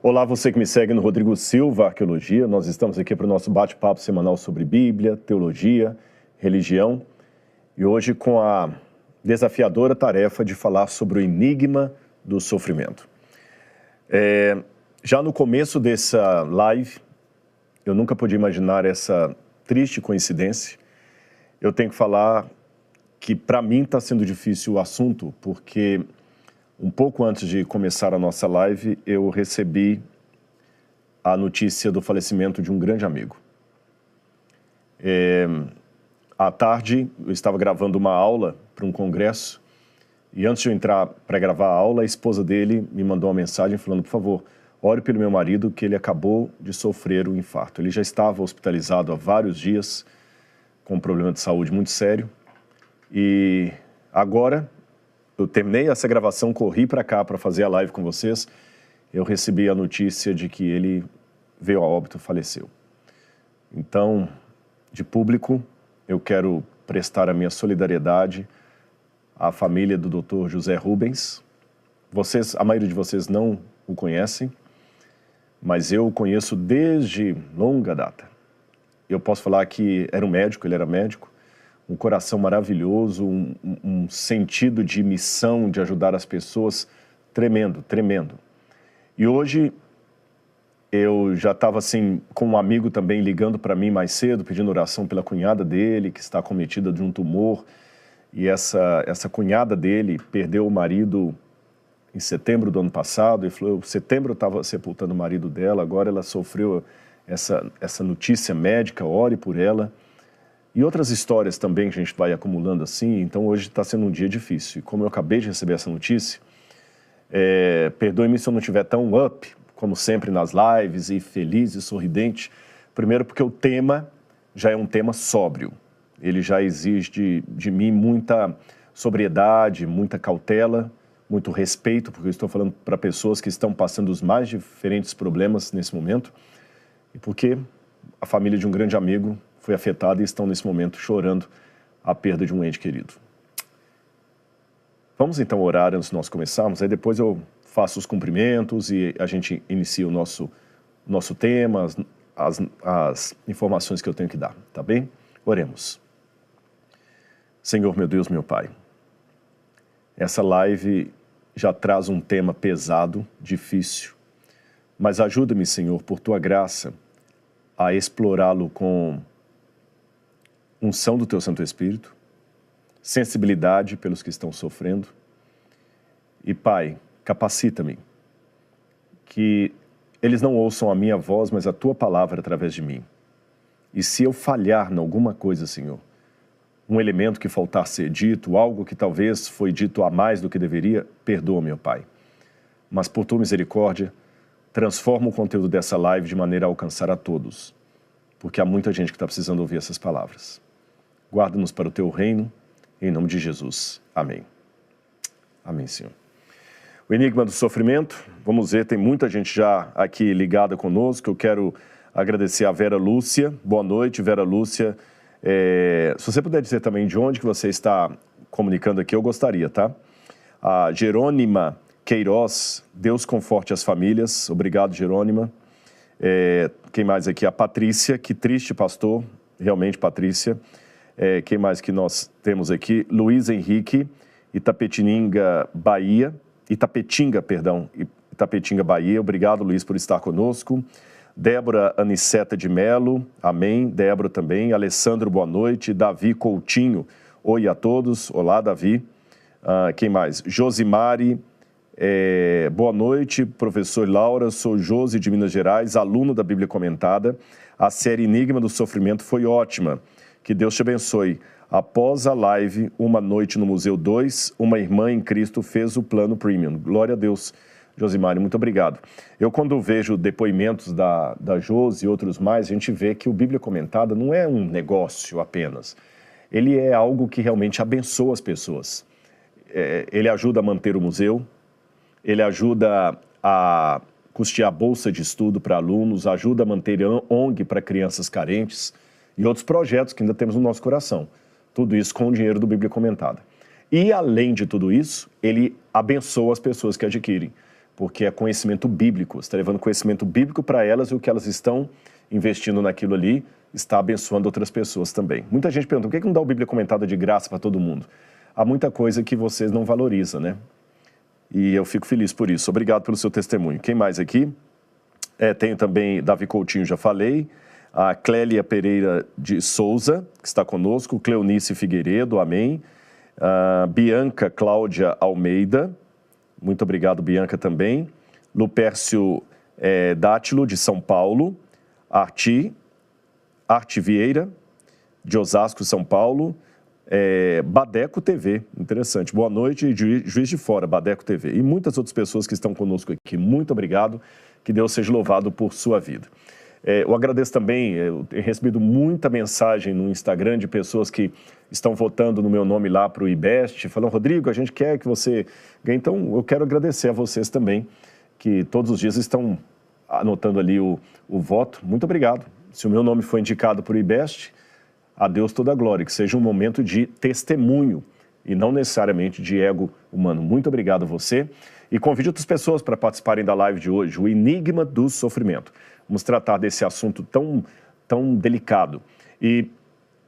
Olá, você que me segue no Rodrigo Silva Arqueologia. Nós estamos aqui para o nosso bate-papo semanal sobre Bíblia, teologia, religião. E hoje com a desafiadora tarefa de falar sobre o enigma do sofrimento. Já no começo dessa live, eu nunca podia imaginar essa triste coincidência. Eu tenho que falar que para mim está sendo difícil o assunto, porque um pouco antes de começar a nossa live, eu recebi a notícia do falecimento de um grande amigo. À tarde, eu estava gravando uma aula para um congresso, e antes de eu entrar para gravar a aula, a esposa dele me mandou uma mensagem falando, por favor, ore pelo meu marido, que ele acabou de sofrer um infarto. Ele já estava hospitalizado há vários dias, com um problema de saúde muito sério, e agora eu terminei essa gravação, corri para cá para fazer a live com vocês, eu recebi a notícia de que ele veio a óbito, faleceu. Então, de público, eu quero prestar a minha solidariedade à família do Dr. José Rubens. A maioria de vocês não o conhecem, mas eu o conheço desde longa data. Eu posso falar que ele era médico, um coração maravilhoso, um sentido de missão, de ajudar as pessoas tremendo, tremendo. E hoje eu já estava assim, com um amigo também ligando para mim mais cedo, pedindo oração pela cunhada dele, que está acometida de um tumor. E essa cunhada dele perdeu o marido em setembro do ano passado. Ele falou, em setembro eu estava sepultando o marido dela, agora ela sofreu essa notícia médica, ore por ela. E outras histórias também que a gente vai acumulando assim, então hoje está sendo um dia difícil. E como eu acabei de receber essa notícia, perdoe-me se eu não estiver tão up, como sempre nas lives, e feliz e sorridente. Primeiro porque o tema já é um tema sóbrio. Ele já exige de mim muita sobriedade, muita cautela, muito respeito, porque eu estou falando para pessoas que estão passando os mais diferentes problemas nesse momento, e porque a família de um grande amigo foi afetada e estão nesse momento chorando a perda de um ente querido. Vamos então orar antes de nós começarmos, aí depois eu faço os cumprimentos e a gente inicia o nosso tema, as informações que eu tenho que dar, tá bem? Oremos. Senhor, meu Deus, meu Pai, essa live já traz um tema pesado, difícil, mas ajuda-me, Senhor, por Tua graça, a explorá-lo com unção do Teu Santo Espírito, sensibilidade pelos que estão sofrendo. E, Pai, capacita-me, que eles não ouçam a minha voz, mas a Tua palavra através de mim. E se eu falhar em alguma coisa, Senhor, um elemento que faltar ser dito, algo que talvez foi dito a mais do que deveria, perdoa, meu Pai. Mas por Tua misericórdia, transforma o conteúdo dessa live de maneira a alcançar a todos, porque há muita gente que está precisando ouvir essas palavras. Guarda-nos para o Teu reino, em nome de Jesus. Amém. Amém, Senhor. O enigma do sofrimento, vamos ver, tem muita gente já aqui ligada conosco. Eu quero agradecer a Vera Lúcia. Boa noite, Vera Lúcia. Se você puder dizer também de onde que você está comunicando aqui, eu gostaria, tá? A Jerônima Queiroz, Deus conforte as famílias. Obrigado, Jerônima. Quem mais aqui? A Patrícia, que triste, pastor. Realmente, Patrícia. Quem mais que nós temos aqui? Luiz Henrique, Itapetinga, Bahia. Itapetinga, Bahia. Obrigado, Luiz, por estar conosco. Débora Aniceta de Melo, amém. Débora também. Alessandro, boa noite. Davi Coutinho, oi a todos. Olá, Davi. Quem mais? Josimari, boa noite. Professor Laura, sou Josi de Minas Gerais, aluno da Bíblia Comentada. A série Enigma do Sofrimento foi ótima. Que Deus te abençoe. Após a live, Uma Noite no Museu 2, uma irmã em Cristo fez o plano premium. Glória a Deus, Josimari, muito obrigado. Eu, quando vejo depoimentos da Josi e outros mais, a gente vê que o Bíblia Comentada não é um negócio apenas. Ele é algo que realmente abençoa as pessoas. Ele ajuda a manter o museu, ele ajuda a custear a bolsa de estudo para alunos, ajuda a manter ONG para crianças carentes e outros projetos que ainda temos no nosso coração. Tudo isso com o dinheiro do Bíblia Comentada. E, além de tudo isso, ele abençoa as pessoas que adquirem. porque é conhecimento bíblico. Você está levando conhecimento bíblico para elas e o que elas estão investindo naquilo ali está abençoando outras pessoas também. Muita gente pergunta, por que não dá o Bíblia Comentada de graça para todo mundo? Há muita coisa que vocês não valorizam, né? E eu fico feliz por isso. Obrigado pelo seu testemunho. Quem mais aqui? Tenho também Davi Coutinho, já falei. A Clélia Pereira de Souza, que está conosco. Cleonice Figueiredo, amém. Bianca Cláudia Almeida. Muito obrigado, Bianca, também. Lupércio Dátilo, de São Paulo. Arte Vieira, de Osasco, São Paulo. Badeco TV, interessante. Boa noite, Juiz de Fora, Badeco TV. E muitas outras pessoas que estão conosco aqui. Muito obrigado. Que Deus seja louvado por sua vida. Eu agradeço também, eu tenho recebido muita mensagem no Instagram de pessoas que estão votando no meu nome lá para o IBEST, falando, Rodrigo, a gente quer que você ganhe. Então, eu quero agradecer a vocês também, que todos os dias estão anotando ali o voto. Muito obrigado. Se o meu nome foi indicado para o IBEST, a Deus toda a glória, que seja um momento de testemunho e não necessariamente de ego humano. Muito obrigado a você. E convide outras pessoas para participarem da live de hoje, o enigma do sofrimento. Vamos tratar desse assunto tão delicado. E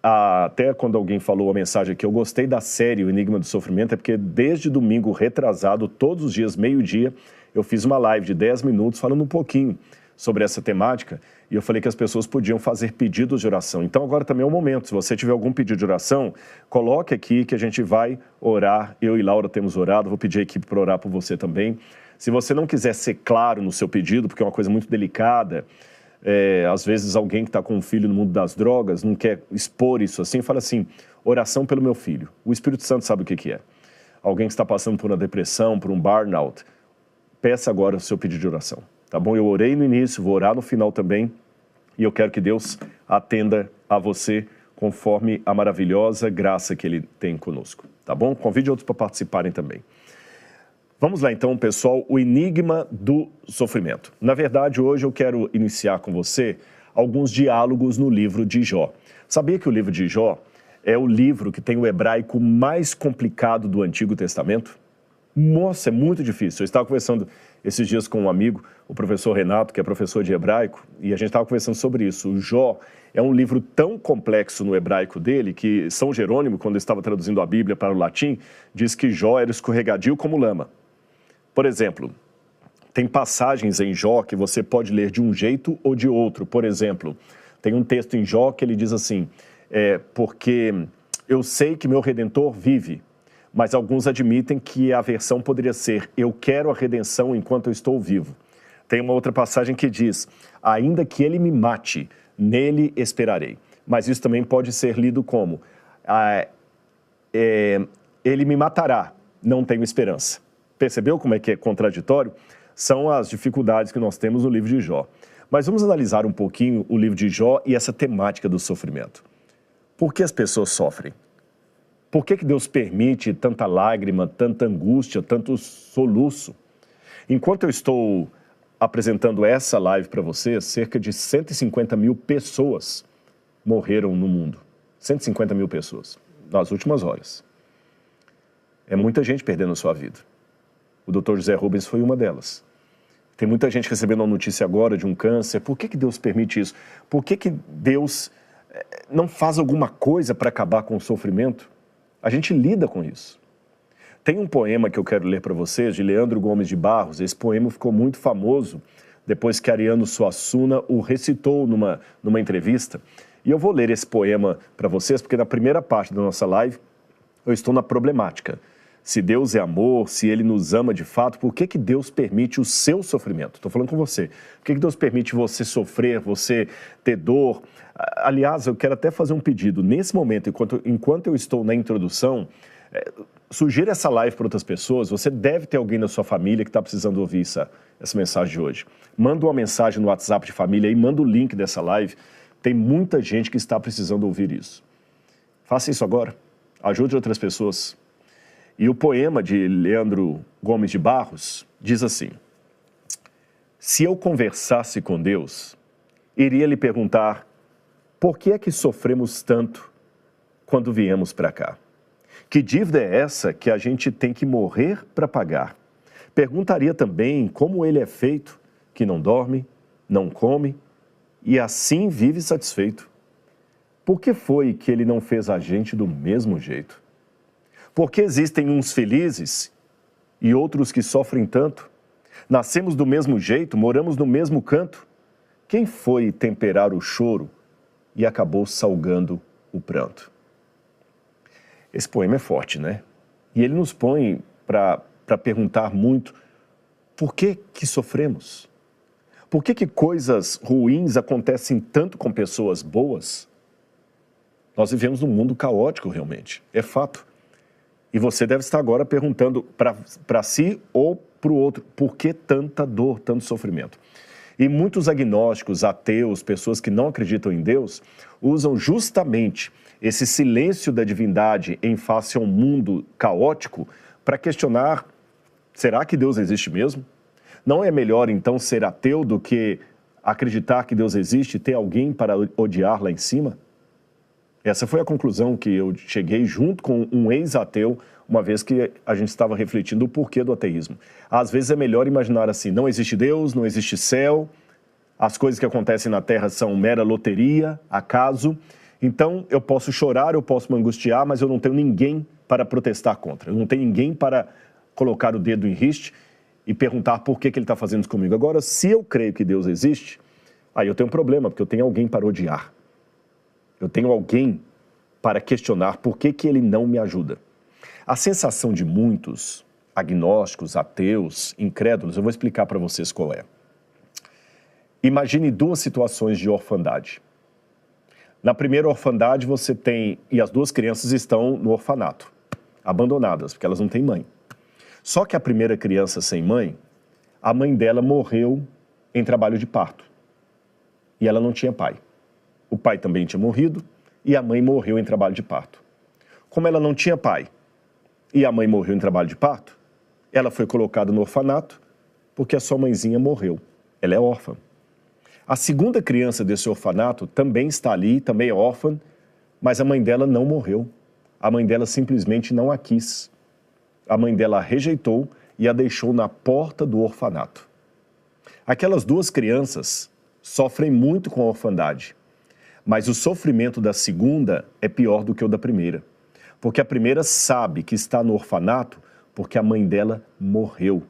até quando alguém falou a mensagem aqui, eu gostei da série O Enigma do Sofrimento, é porque desde domingo retrasado, todos os dias, meio-dia, eu fiz uma live de 10 minutos falando um pouquinho sobre essa temática, e eu falei que as pessoas podiam fazer pedidos de oração. Então agora também é o momento, se você tiver algum pedido de oração, coloque aqui que a gente vai orar. Eu e Laura temos orado, vou pedir a equipe para orar por você também. Se você não quiser ser claro no seu pedido, porque é uma coisa muito delicada, às vezes alguém que está com um filho no mundo das drogas não quer expor isso assim, fala assim, oração pelo meu filho. O Espírito Santo sabe o que é. Alguém que está passando por uma depressão, por um burnout, peça agora o seu pedido de oração. Tá bom? Eu orei no início, vou orar no final também, e eu quero que Deus atenda a você conforme a maravilhosa graça que Ele tem conosco. Tá bom? Convide outros para participarem também. Vamos lá então, pessoal, o enigma do sofrimento. Na verdade, hoje eu quero iniciar com você alguns diálogos no livro de Jó. Sabia que o livro de Jó é o livro que tem o hebraico mais complicado do Antigo Testamento? Nossa, é muito difícil. Eu estava conversando esses dias com um amigo, o professor Renato, que é professor de hebraico, e a gente estava conversando sobre isso. O Jó é um livro tão complexo no hebraico dele, que São Jerônimo, quando estava traduzindo a Bíblia para o latim, diz que Jó era escorregadio como lama. Por exemplo, tem passagens em Jó que você pode ler de um jeito ou de outro. Por exemplo, tem um texto em Jó que ele diz assim, porque eu sei que meu Redentor vive, mas alguns admitem que a versão poderia ser, eu quero a redenção enquanto eu estou vivo. Tem uma outra passagem que diz, ainda que ele me mate, nele esperarei. Mas isso também pode ser lido como, ele me matará, não tenho esperança. Percebeu como é que é contraditório? São as dificuldades que nós temos no livro de Jó. Mas vamos analisar um pouquinho o livro de Jó e essa temática do sofrimento. Por que as pessoas sofrem? Por que Deus permite tanta lágrima, tanta angústia, tanto soluço? Enquanto eu estou apresentando essa live para vocês, cerca de 150 mil pessoas morreram no mundo. 150 mil pessoas, nas últimas horas. É muita gente perdendo a sua vida. O Dr. José Rubens foi uma delas. Tem muita gente recebendo uma notícia agora de um câncer. Por que Deus permite isso? Por que Deus não faz alguma coisa para acabar com o sofrimento? A gente lida com isso. Tem um poema que eu quero ler para vocês, de Leandro Gomes de Barros. Esse poema ficou muito famoso depois que Ariano Suassuna o recitou numa entrevista. E eu vou ler esse poema para vocês, porque na primeira parte da nossa live eu estou na problemática. Se Deus é amor, se Ele nos ama de fato, por que Deus permite o seu sofrimento? Estou falando com você. Por que Deus permite você sofrer, você ter dor? Aliás, eu quero até fazer um pedido. Nesse momento, enquanto eu estou na introdução, sugira essa live para outras pessoas. Você deve ter alguém na sua família que está precisando ouvir essa mensagem de hoje. Manda uma mensagem no WhatsApp de família e manda o link dessa live. Tem muita gente que está precisando ouvir isso. Faça isso agora. Ajude outras pessoas. E o poema de Leandro Gomes de Barros diz assim: se eu conversasse com Deus, iria lhe perguntar por que é que sofremos tanto quando viemos para cá? Que dívida é essa que a gente tem que morrer para pagar? Perguntaria também como ele é feito, que não dorme, não come e assim vive satisfeito. Por que foi que ele não fez a gente do mesmo jeito? Por que existem uns felizes e outros que sofrem tanto? Nascemos do mesmo jeito, moramos no mesmo canto. Quem foi temperar o choro e acabou salgando o pranto? Esse poema é forte, né? E ele nos põe para perguntar muito: por que sofremos? Por que coisas ruins acontecem tanto com pessoas boas? Nós vivemos num mundo caótico, realmente. É fato. E você deve estar agora perguntando para si ou para o outro: por que tanta dor, tanto sofrimento? E muitos agnósticos, ateus, pessoas que não acreditam em Deus, usam justamente esse silêncio da divindade em face a um mundo caótico para questionar: será que Deus existe mesmo? Não é melhor, então, ser ateu do que acreditar que Deus existe e ter alguém para odiar lá em cima? Essa foi a conclusão que eu cheguei junto com um ex-ateu, uma vez que a gente estava refletindo o porquê do ateísmo. Às vezes é melhor imaginar assim: não existe Deus, não existe céu, as coisas que acontecem na Terra são mera loteria, acaso. Então eu posso chorar, eu posso me angustiar, mas eu não tenho ninguém para protestar contra. Eu não tenho ninguém para colocar o dedo em riste e perguntar por que ele está fazendo isso comigo. Agora, se eu creio que Deus existe, aí eu tenho um problema, porque eu tenho alguém para odiar. Eu tenho alguém para questionar por que ele não me ajuda. A sensação de muitos agnósticos, ateus, incrédulos, eu vou explicar para vocês qual é. Imagine duas situações de orfandade. Na primeira orfandade você tem, e as duas crianças estão no orfanato, abandonadas, porque elas não têm mãe. Só que a primeira criança sem mãe, a mãe dela morreu em trabalho de parto. E ela não tinha pai. O pai também tinha morrido e a mãe morreu em trabalho de parto. Como ela não tinha pai e a mãe morreu em trabalho de parto, ela foi colocada no orfanato porque a sua mãezinha morreu. Ela é órfã. A segunda criança desse orfanato também está ali, também é órfã, mas a mãe dela não morreu. A mãe dela simplesmente não a quis. A mãe dela a rejeitou e a deixou na porta do orfanato. Aquelas duas crianças sofrem muito com a orfandade. Mas o sofrimento da segunda é pior do que o da primeira. Porque a primeira sabe que está no orfanato porque a mãe dela morreu.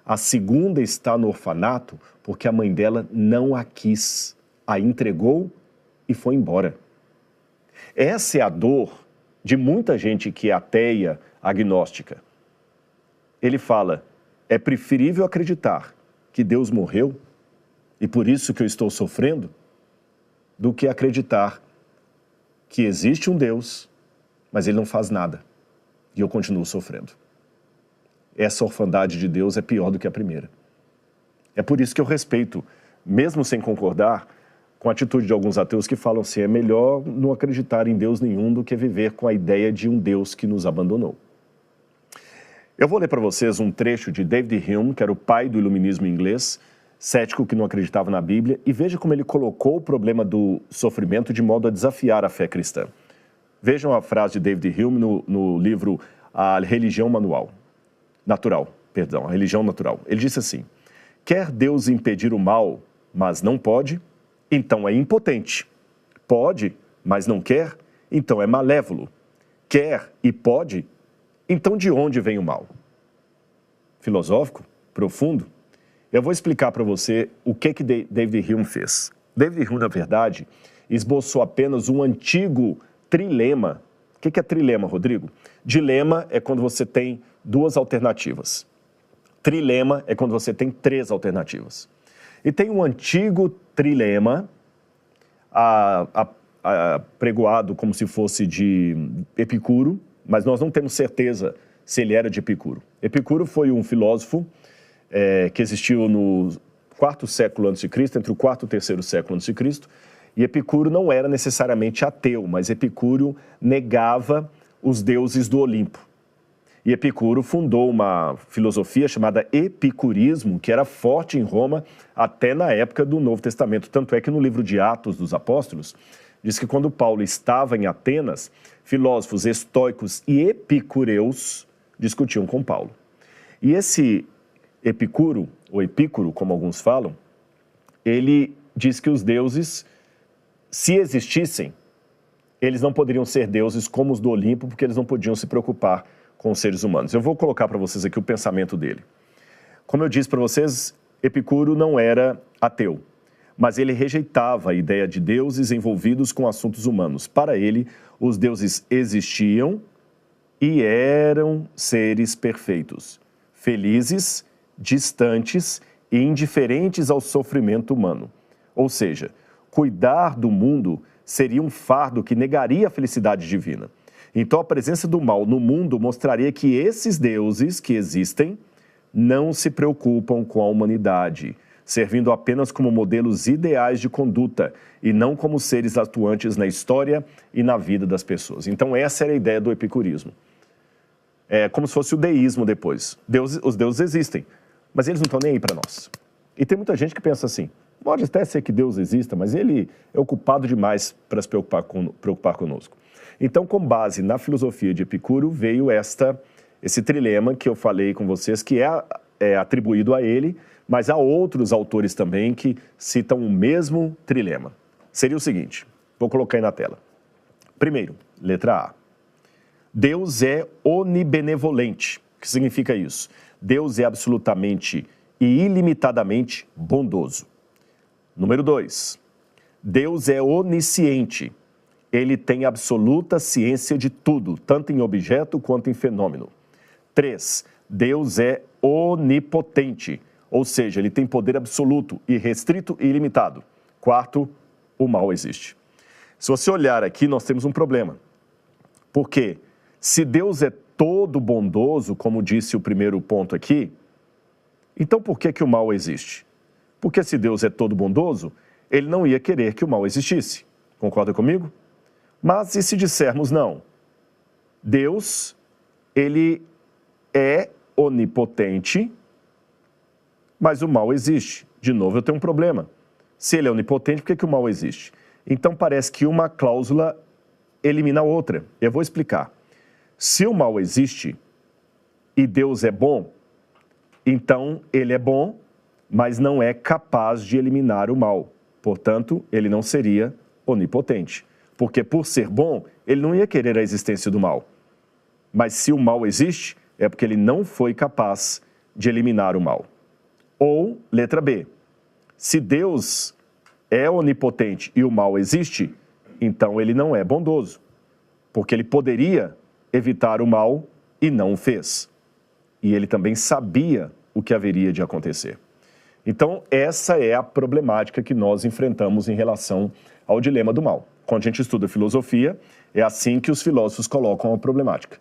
A segunda está no orfanato porque a mãe dela não a quis, a entregou e foi embora. Essa é a dor de muita gente que é ateia, agnóstica. Ele fala: é preferível acreditar que Deus morreu e por isso que eu estou sofrendo, do que acreditar que existe um Deus, mas ele não faz nada, e eu continuo sofrendo. Essa orfandade de Deus é pior do que a primeira. É por isso que eu respeito, mesmo sem concordar, com a atitude de alguns ateus que falam assim: é melhor não acreditar em Deus nenhum do que viver com a ideia de um Deus que nos abandonou. Eu vou ler para vocês um trecho de David Hume, que era o pai do iluminismo inglês, cético que não acreditava na Bíblia, e veja como ele colocou o problema do sofrimento de modo a desafiar a fé cristã. Vejam a frase de David Hume no livro A Religião Natural. A Religião Natural. Ele disse assim: quer Deus impedir o mal, mas não pode, então é impotente. Pode, mas não quer, então é malévolo. Quer e pode, então de onde vem o mal? Filosófico? Profundo? Eu vou explicar para você o que David Hume fez. David Hume, na verdade, esboçou apenas um antigo trilema. O que é trilema, Rodrigo? Dilema é quando você tem duas alternativas. Trilema é quando você tem três alternativas. E tem um antigo trilema, pregoado como se fosse de Epicuro, mas nós não temos certeza se ele era de Epicuro. Epicuro foi um filósofo que existiu no quarto século a.C., entre o quarto e o terceiro século a.C., e Epicuro não era necessariamente ateu, mas Epicuro negava os deuses do Olimpo. E Epicuro fundou uma filosofia chamada epicurismo, que era forte em Roma até na época do Novo Testamento. Tanto é que no livro de Atos dos Apóstolos, diz que quando Paulo estava em Atenas, filósofos estoicos e epicureus discutiam com Paulo. E esse Epicuro, ou Epícoro, como alguns falam, ele diz que os deuses, se existissem, eles não poderiam ser deuses como os do Olimpo, porque eles não podiam se preocupar com os seres humanos. Eu vou colocar para vocês aqui o pensamento dele. Como eu disse para vocês, Epicuro não era ateu, mas ele rejeitava a ideia de deuses envolvidos com assuntos humanos. Para ele, os deuses existiam e eram seres perfeitos, felizes, distantes e indiferentes ao sofrimento humano. Ou seja, cuidar do mundo seria um fardo que negaria a felicidade divina. Então a presença do mal no mundo mostraria que esses deuses que existem não se preocupam com a humanidade, servindo apenas como modelos ideais de conduta e não como seres atuantes na história e na vida das pessoas. Então essa era a ideia do epicurismo. É como se fosse o deísmo depois. Os deuses existem, mas eles não estão nem aí para nós. E tem muita gente que pensa assim, pode até ser que Deus exista, mas ele é ocupado demais para se preocupar conosco. Então, com base na filosofia de Epicuro, veio esse trilema que eu falei com vocês, que é atribuído a ele, mas há outros autores também que citam o mesmo trilema. Seria o seguinte, vou colocar aí na tela. Primeiro, letra A. Deus é onibenevolente. O que significa isso? Deus é absolutamente e ilimitadamente bondoso. Número 2. Deus é onisciente. Ele tem absoluta ciência de tudo, tanto em objeto quanto em fenômeno. 3. Deus é onipotente, ou seja, ele tem poder absoluto, irrestrito e ilimitado. 4. O mal existe. Se você olhar aqui, nós temos um problema. Porque se Deus é todo bondoso, como disse o primeiro ponto aqui, então por que o mal existe? Porque se Deus é todo bondoso, ele não ia querer que o mal existisse. Concorda comigo? Mas e se dissermos não? Deus, ele é onipotente, mas o mal existe. De novo, eu tenho um problema. Se ele é onipotente, por que o mal existe? Então parece que uma cláusula elimina a outra. Eu vou explicar. Se o mal existe e Deus é bom, então ele é bom, mas não é capaz de eliminar o mal. Portanto, ele não seria onipotente. Porque por ser bom, ele não ia querer a existência do mal. Mas se o mal existe, é porque ele não foi capaz de eliminar o mal. Ou, letra B, se Deus é onipotente e o mal existe, então ele não é bondoso. Porque ele poderia evitar o mal e não o fez. E ele também sabia o que haveria de acontecer. Então, essa é a problemática que nós enfrentamos em relação ao dilema do mal. Quando a gente estuda filosofia, é assim que os filósofos colocam a problemática.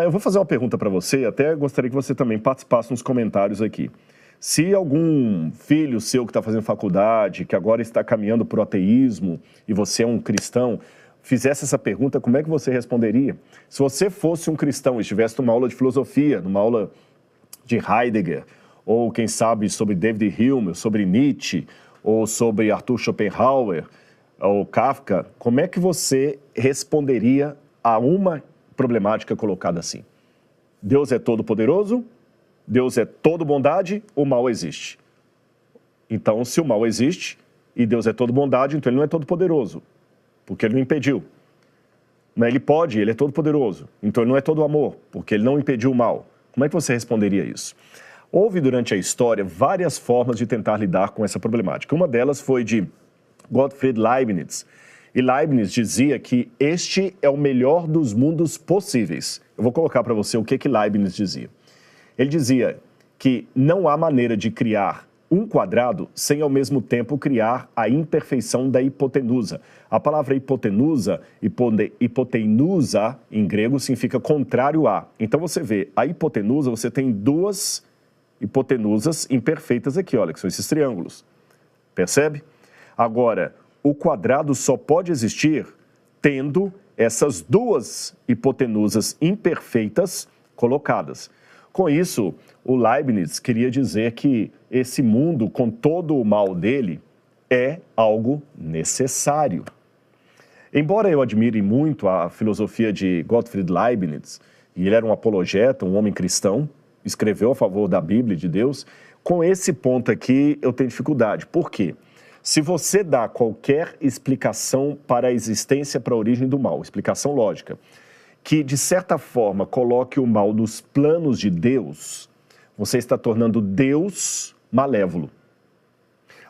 Eu vou fazer uma pergunta para você, até gostaria que você também participasse nos comentários aqui. Se algum filho seu que está fazendo faculdade, que agora está caminhando para o ateísmo, e você é um cristão, fizesse essa pergunta, como é que você responderia? Se você fosse um cristão e estivesse numa aula de filosofia, numa aula de Heidegger, ou quem sabe sobre David Hume, sobre Nietzsche, ou sobre Arthur Schopenhauer, ou Kafka, como é que você responderia a uma problemática colocada assim? Deus é todo poderoso, Deus é todo bondade, o mal existe. Então, se o mal existe e Deus é todo bondade, então ele não é todo poderoso, porque ele não impediu. Mas ele pode, ele é todo poderoso, então ele não é todo amor, porque ele não impediu o mal. Como é que você responderia isso? Houve durante a história várias formas de tentar lidar com essa problemática. Uma delas foi de Gottfried Leibniz. E Leibniz dizia que este é o melhor dos mundos possíveis. Eu vou colocar para você o que Leibniz dizia. Ele dizia que não há maneira de criar um quadrado sem ao mesmo tempo criar a imperfeição da hipotenusa. A palavra hipotenusa, hipotenusa em grego significa contrário a. Então você vê, a hipotenusa, você tem duas hipotenusas imperfeitas aqui, olha, que são esses triângulos. Percebe? Agora, o quadrado só pode existir tendo essas duas hipotenusas imperfeitas colocadas. Com isso, o Leibniz queria dizer que esse mundo, com todo o mal dele, é algo necessário. Embora eu admire muito a filosofia de Gottfried Leibniz, e ele era um apologeta, um homem cristão, escreveu a favor da Bíblia de Deus. Com esse ponto aqui, eu tenho dificuldade. Por quê? Se você dá qualquer explicação para a existência, para a origem do mal, explicação lógica, que de certa forma coloque o mal nos planos de Deus, você está tornando Deus malévolo.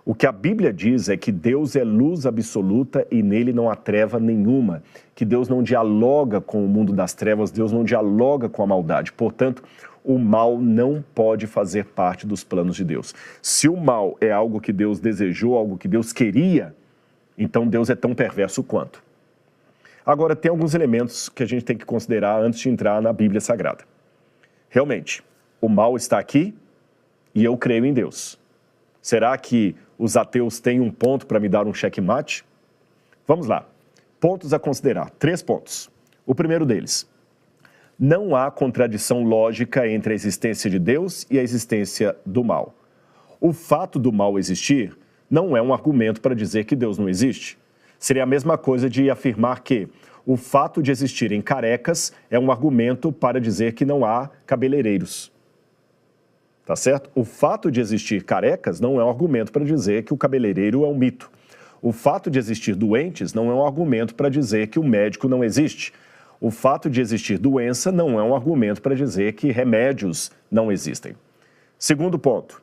O que a Bíblia diz é que Deus é luz absoluta e nele não há treva nenhuma, que Deus não dialoga com o mundo das trevas, Deus não dialoga com a maldade. Portanto, o mal não pode fazer parte dos planos de Deus. Se o mal é algo que Deus desejou, algo que Deus queria, então Deus é tão perverso quanto. Agora, tem alguns elementos que a gente tem que considerar antes de entrar na Bíblia Sagrada. Realmente, o mal está aqui e eu creio em Deus. Será que os ateus têm um ponto para me dar um checkmate? Vamos lá. Pontos a considerar. 3 pontos. O primeiro deles. Não há contradição lógica entre a existência de Deus e a existência do mal. O fato do mal existir não é um argumento para dizer que Deus não existe. Seria a mesma coisa de afirmar que o fato de existirem carecas é um argumento para dizer que não há cabeleireiros. Tá certo? O fato de existir carecas não é um argumento para dizer que o cabeleireiro é um mito. O fato de existir doentes não é um argumento para dizer que o médico não existe. O fato de existir doença não é um argumento para dizer que remédios não existem. Segundo ponto,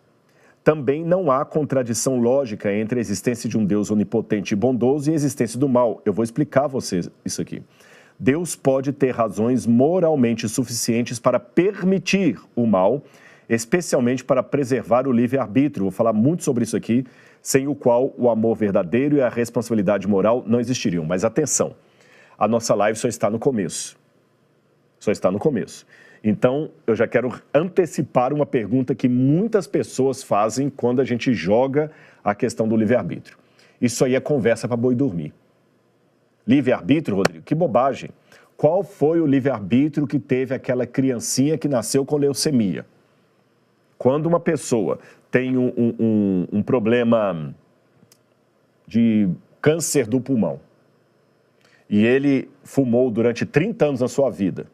também não há contradição lógica entre a existência de um Deus onipotente e bondoso e a existência do mal. Eu vou explicar a vocês isso aqui. Deus pode ter razões moralmente suficientes para permitir o mal, especialmente para preservar o livre-arbítrio. Vou falar muito sobre isso aqui, sem o qual o amor verdadeiro e a responsabilidade moral não existiriam. Mas atenção, a nossa live só está no começo. Só está no começo. Então, eu já quero antecipar uma pergunta que muitas pessoas fazem quando a gente joga a questão do livre-arbítrio. Isso aí é conversa para boi dormir. Livre-arbítrio, Rodrigo? Que bobagem. Qual foi o livre-arbítrio que teve aquela criancinha que nasceu com leucemia? Quando uma pessoa tem um problema de câncer do pulmão e ele fumou durante 30 anos na sua vida,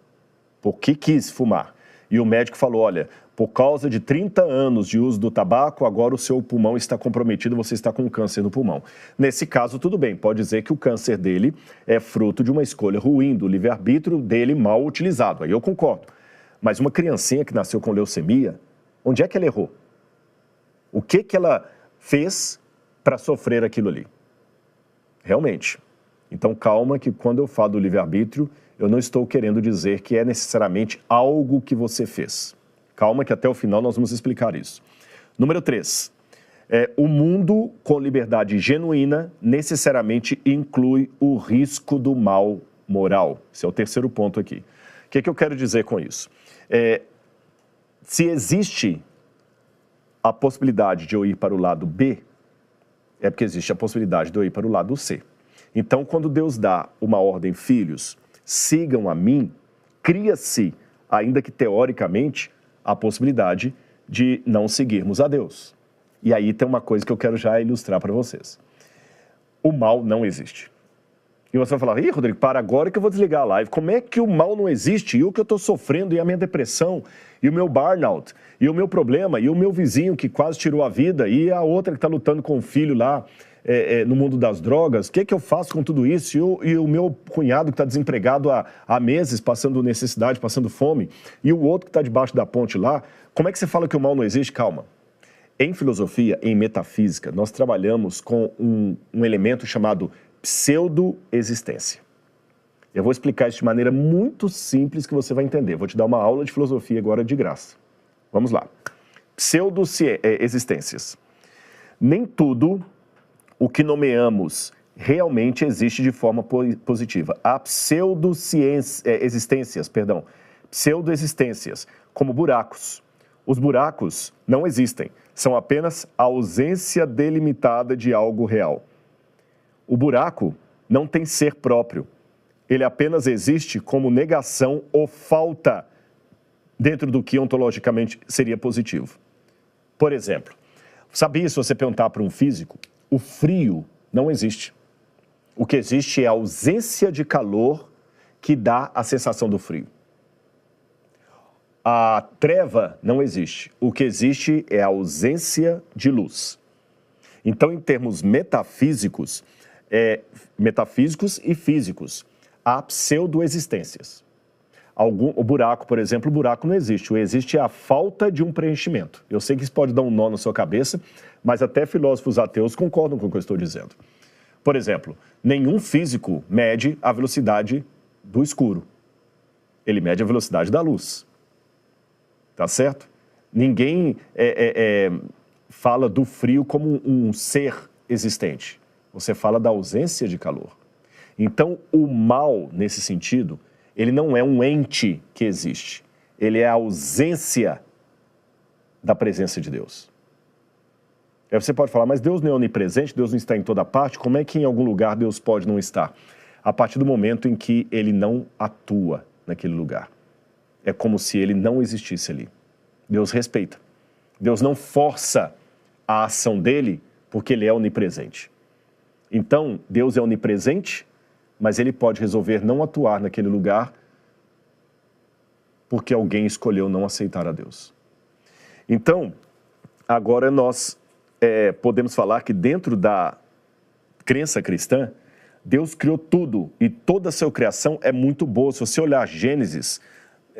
porque quis fumar, e o médico falou, olha, por causa de 30 anos de uso do tabaco, agora o seu pulmão está comprometido, você está com câncer no pulmão. Nesse caso, tudo bem, pode dizer que o câncer dele é fruto de uma escolha ruim, do livre-arbítrio dele mal utilizado, aí eu concordo. Mas uma criancinha que nasceu com leucemia, onde é que ela errou? O que ela fez para sofrer aquilo ali? Realmente. Então, calma que quando eu falo do livre-arbítrio, eu não estou querendo dizer que é necessariamente algo que você fez. Calma que até o final nós vamos explicar isso. Número 3. O mundo com liberdade genuína necessariamente inclui o risco do mal moral. Esse é o terceiro ponto aqui. O que eu quero dizer com isso? Se existe a possibilidade de eu ir para o lado B, é porque existe a possibilidade de eu ir para o lado C. Então, quando Deus dá uma ordem, filhos, sigam a mim, cria-se, ainda que teoricamente, a possibilidade de não seguirmos a Deus. E aí tem uma coisa que eu quero já ilustrar para vocês. O mal não existe. E você vai falar, ih, Rodrigo, para agora que eu vou desligar a live. Como é que o mal não existe? E o que eu estou sofrendo, e a minha depressão, e o meu burnout, e o meu problema, e o meu vizinho que quase tirou a vida, e a outra que está lutando com o filho lá no mundo das drogas, o que eu faço com tudo isso? E o meu cunhado que está desempregado há meses, passando necessidade, passando fome, e o outro que está debaixo da ponte lá, como é que você fala que o mal não existe? Calma. Em filosofia, em metafísica, nós trabalhamos com um elemento chamado pseudo-existência. Eu vou explicar isso de maneira muito simples que você vai entender. Vou te dar uma aula de filosofia agora de graça. Vamos lá. Pseudo-existências. Nem tudo o que nomeamos realmente existe de forma positiva. Há pseudo-existências, como buracos. Os buracos não existem, são apenas a ausência delimitada de algo real. O buraco não tem ser próprio. Ele apenas existe como negação ou falta dentro do que ontologicamente seria positivo. Por exemplo, sabia, se você perguntar para um físico, o frio não existe. O que existe é a ausência de calor que dá a sensação do frio. a treva não existe. O que existe é a ausência de luz. Então, em termos metafísicos, metafísicos e físicos, há pseudo-existências. O buraco, por exemplo, o buraco não existe. O existe é a falta de um preenchimento. Eu sei que isso pode dar um nó na sua cabeça, mas até filósofos ateus concordam com o que eu estou dizendo. Por exemplo, nenhum físico mede a velocidade do escuro. Ele mede a velocidade da luz. Tá certo? Ninguém fala do frio como um ser existente. Você fala da ausência de calor. Então, o mal, nesse sentido, ele não é um ente que existe. Ele é a ausência da presença de Deus. Aí você pode falar, mas Deus não é onipresente, Deus não está em toda parte, como é que em algum lugar Deus pode não estar? A partir do momento em que ele não atua naquele lugar. É como se ele não existisse ali. Deus respeita. Deus não força a ação dele porque ele é onipresente. Então, Deus é onipresente, mas ele pode resolver não atuar naquele lugar porque alguém escolheu não aceitar a Deus. Então, agora nós podemos falar que dentro da crença cristã, Deus criou tudo e toda a sua criação é muito boa. Se você olhar Gênesis,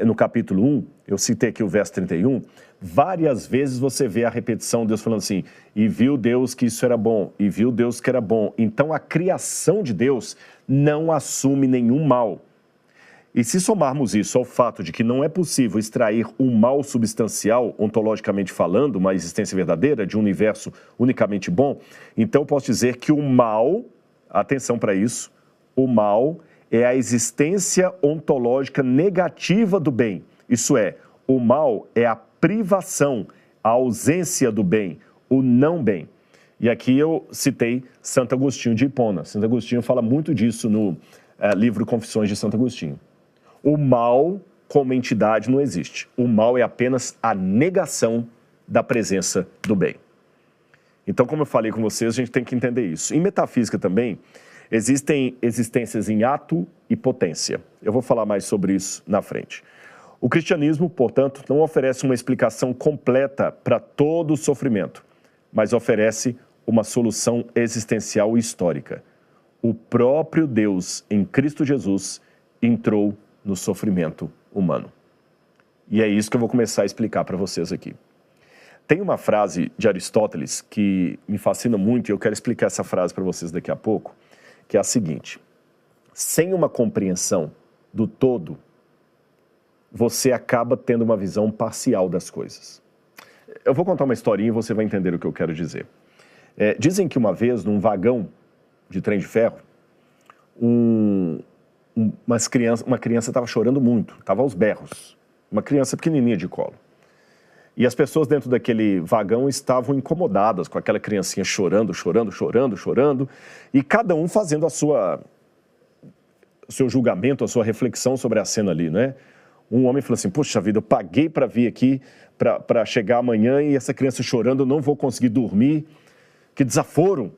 no capítulo 1, eu citei aqui o verso 31, várias vezes você vê a repetição de Deus falando assim, e viu Deus que isso era bom, e viu Deus que era bom. Então a criação de Deus não assume nenhum mal. E se somarmos isso ao fato de que não é possível extrair um mal substancial, ontologicamente falando, uma existência verdadeira, de um universo unicamente bom, então eu posso dizer que o mal, atenção para isso, o mal é a existência ontológica negativa do bem. Isso é, o mal é a privação, a ausência do bem, o não bem. E aqui eu citei Santo Agostinho de Hipona. Santo Agostinho fala muito disso no livro Confissões de Santo Agostinho. O mal como entidade não existe. O mal é apenas a negação da presença do bem. Então, como eu falei com vocês, a gente tem que entender isso. Em metafísica também, existem existências em ato e potência. Eu vou falar mais sobre isso na frente. O cristianismo, portanto, não oferece uma explicação completa para todo o sofrimento, mas oferece uma solução existencial e histórica. O próprio Deus, em Cristo Jesus, entrou no sofrimento humano. E é isso que eu vou começar a explicar para vocês aqui. Tem uma frase de Aristóteles que me fascina muito e eu quero explicar essa frase para vocês daqui a pouco, que é a seguinte: sem uma compreensão do todo, você acaba tendo uma visão parcial das coisas. Eu vou contar uma historinha e você vai entender o que eu quero dizer. Dizem que uma vez, num vagão de trem de ferro, uma criança estava chorando muito, estava aos berros, uma criança pequenininha de colo. E as pessoas dentro daquele vagão estavam incomodadas com aquela criancinha chorando, e cada um fazendo o seu julgamento, a sua reflexão sobre a cena ali, né? Um homem falou assim, poxa vida, eu paguei para vir aqui, para chegar amanhã e essa criança chorando, eu não vou conseguir dormir, que desaforo.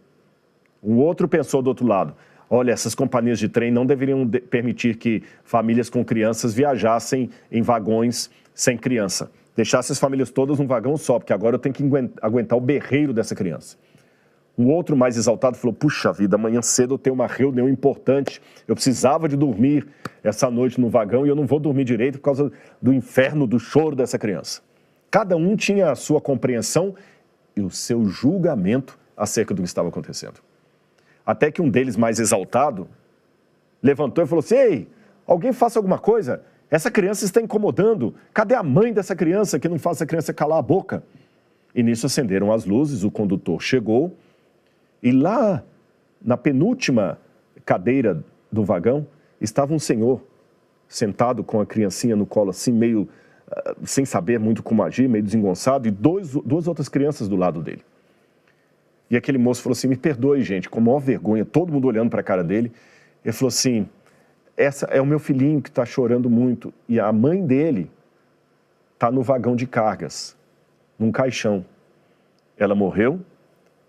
Um outro pensou do outro lado, olha, essas companhias de trem não deveriam permitir que famílias com crianças viajassem em vagões sem criança. Deixasse as famílias todas num vagão só, porque agora eu tenho que aguentar o berreiro dessa criança. Um outro mais exaltado falou, puxa vida, amanhã cedo eu tenho uma reunião importante, eu precisava de dormir essa noite no vagão e eu não vou dormir direito por causa do inferno, do choro dessa criança. Cada um tinha a sua compreensão e o seu julgamento acerca do que estava acontecendo. Até que um deles, mais exaltado, levantou e falou assim, ei, alguém faça alguma coisa, essa criança está incomodando, cadê a mãe dessa criança que não faz a criança calar a boca? E nisso acenderam as luzes, o condutor chegou, e lá, na penúltima cadeira do vagão, estava um senhor sentado com a criancinha no colo, assim, meio sem saber muito como agir, meio desengonçado, e duas outras crianças do lado dele. E aquele moço falou assim, me perdoe, gente, com a maior vergonha, todo mundo olhando para a cara dele. Ele falou assim, essa é o meu filhinho que está chorando muito, e a mãe dele está no vagão de cargas, num caixão. Ela morreu,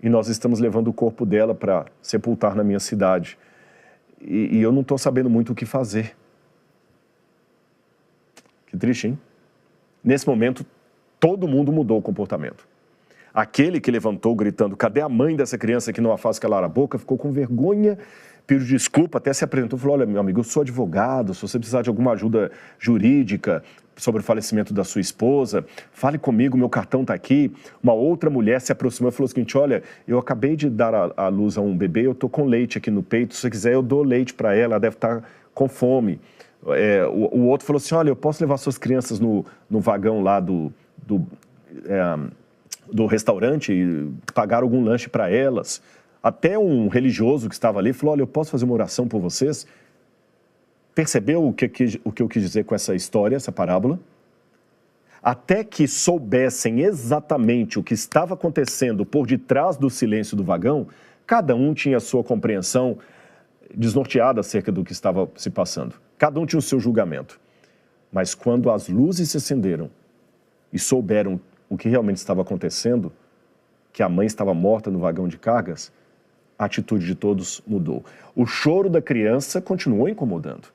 e nós estamos levando o corpo dela para sepultar na minha cidade. E eu não estou sabendo muito o que fazer. Que triste, hein? Nesse momento, todo mundo mudou o comportamento. Aquele que levantou gritando, cadê a mãe dessa criança que não a faz calar a boca, ficou com vergonha, pediu desculpa, até se apresentou e falou, olha, meu amigo, eu sou advogado, se você precisar de alguma ajuda jurídica sobre o falecimento da sua esposa, fale comigo, meu cartão está aqui. Uma outra mulher se aproximou e falou o seguinte, olha, eu acabei de dar à luz a um bebê, eu estou com leite aqui no peito, se você quiser eu dou leite para ela, ela deve estar com fome. O outro falou assim, olha, eu posso levar suas crianças no vagão lá do restaurante e pagar algum lanche para elas. Até um religioso que estava ali falou, olha, eu posso fazer uma oração por vocês? Percebeu o que eu quis dizer com essa história, essa parábola? Até que soubessem exatamente o que estava acontecendo por detrás do silêncio do vagão, cada um tinha a sua compreensão desnorteada acerca do que estava se passando. Cada um tinha o seu julgamento. Mas quando as luzes se acenderam e souberam o que realmente estava acontecendo, que a mãe estava morta no vagão de cargas, a atitude de todos mudou. O choro da criança continuou incomodando.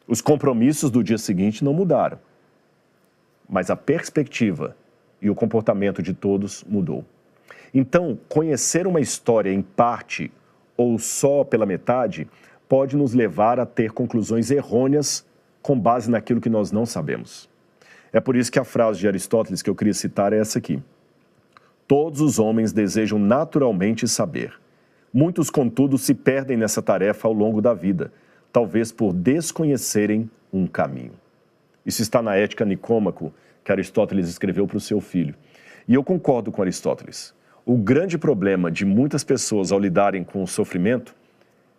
Os compromissos do dia seguinte não mudaram. Mas a perspectiva e o comportamento de todos mudou. Então, conhecer uma história em parte ou só pela metade pode nos levar a ter conclusões errôneas com base naquilo que nós não sabemos. É por isso que a frase de Aristóteles que eu queria citar é essa aqui. Todos os homens desejam naturalmente saber. Muitos, contudo, se perdem nessa tarefa ao longo da vida, talvez por desconhecerem um caminho. Isso está na Ética Nicômaco, que Aristóteles escreveu para o seu filho. E eu concordo com Aristóteles. O grande problema de muitas pessoas ao lidarem com o sofrimento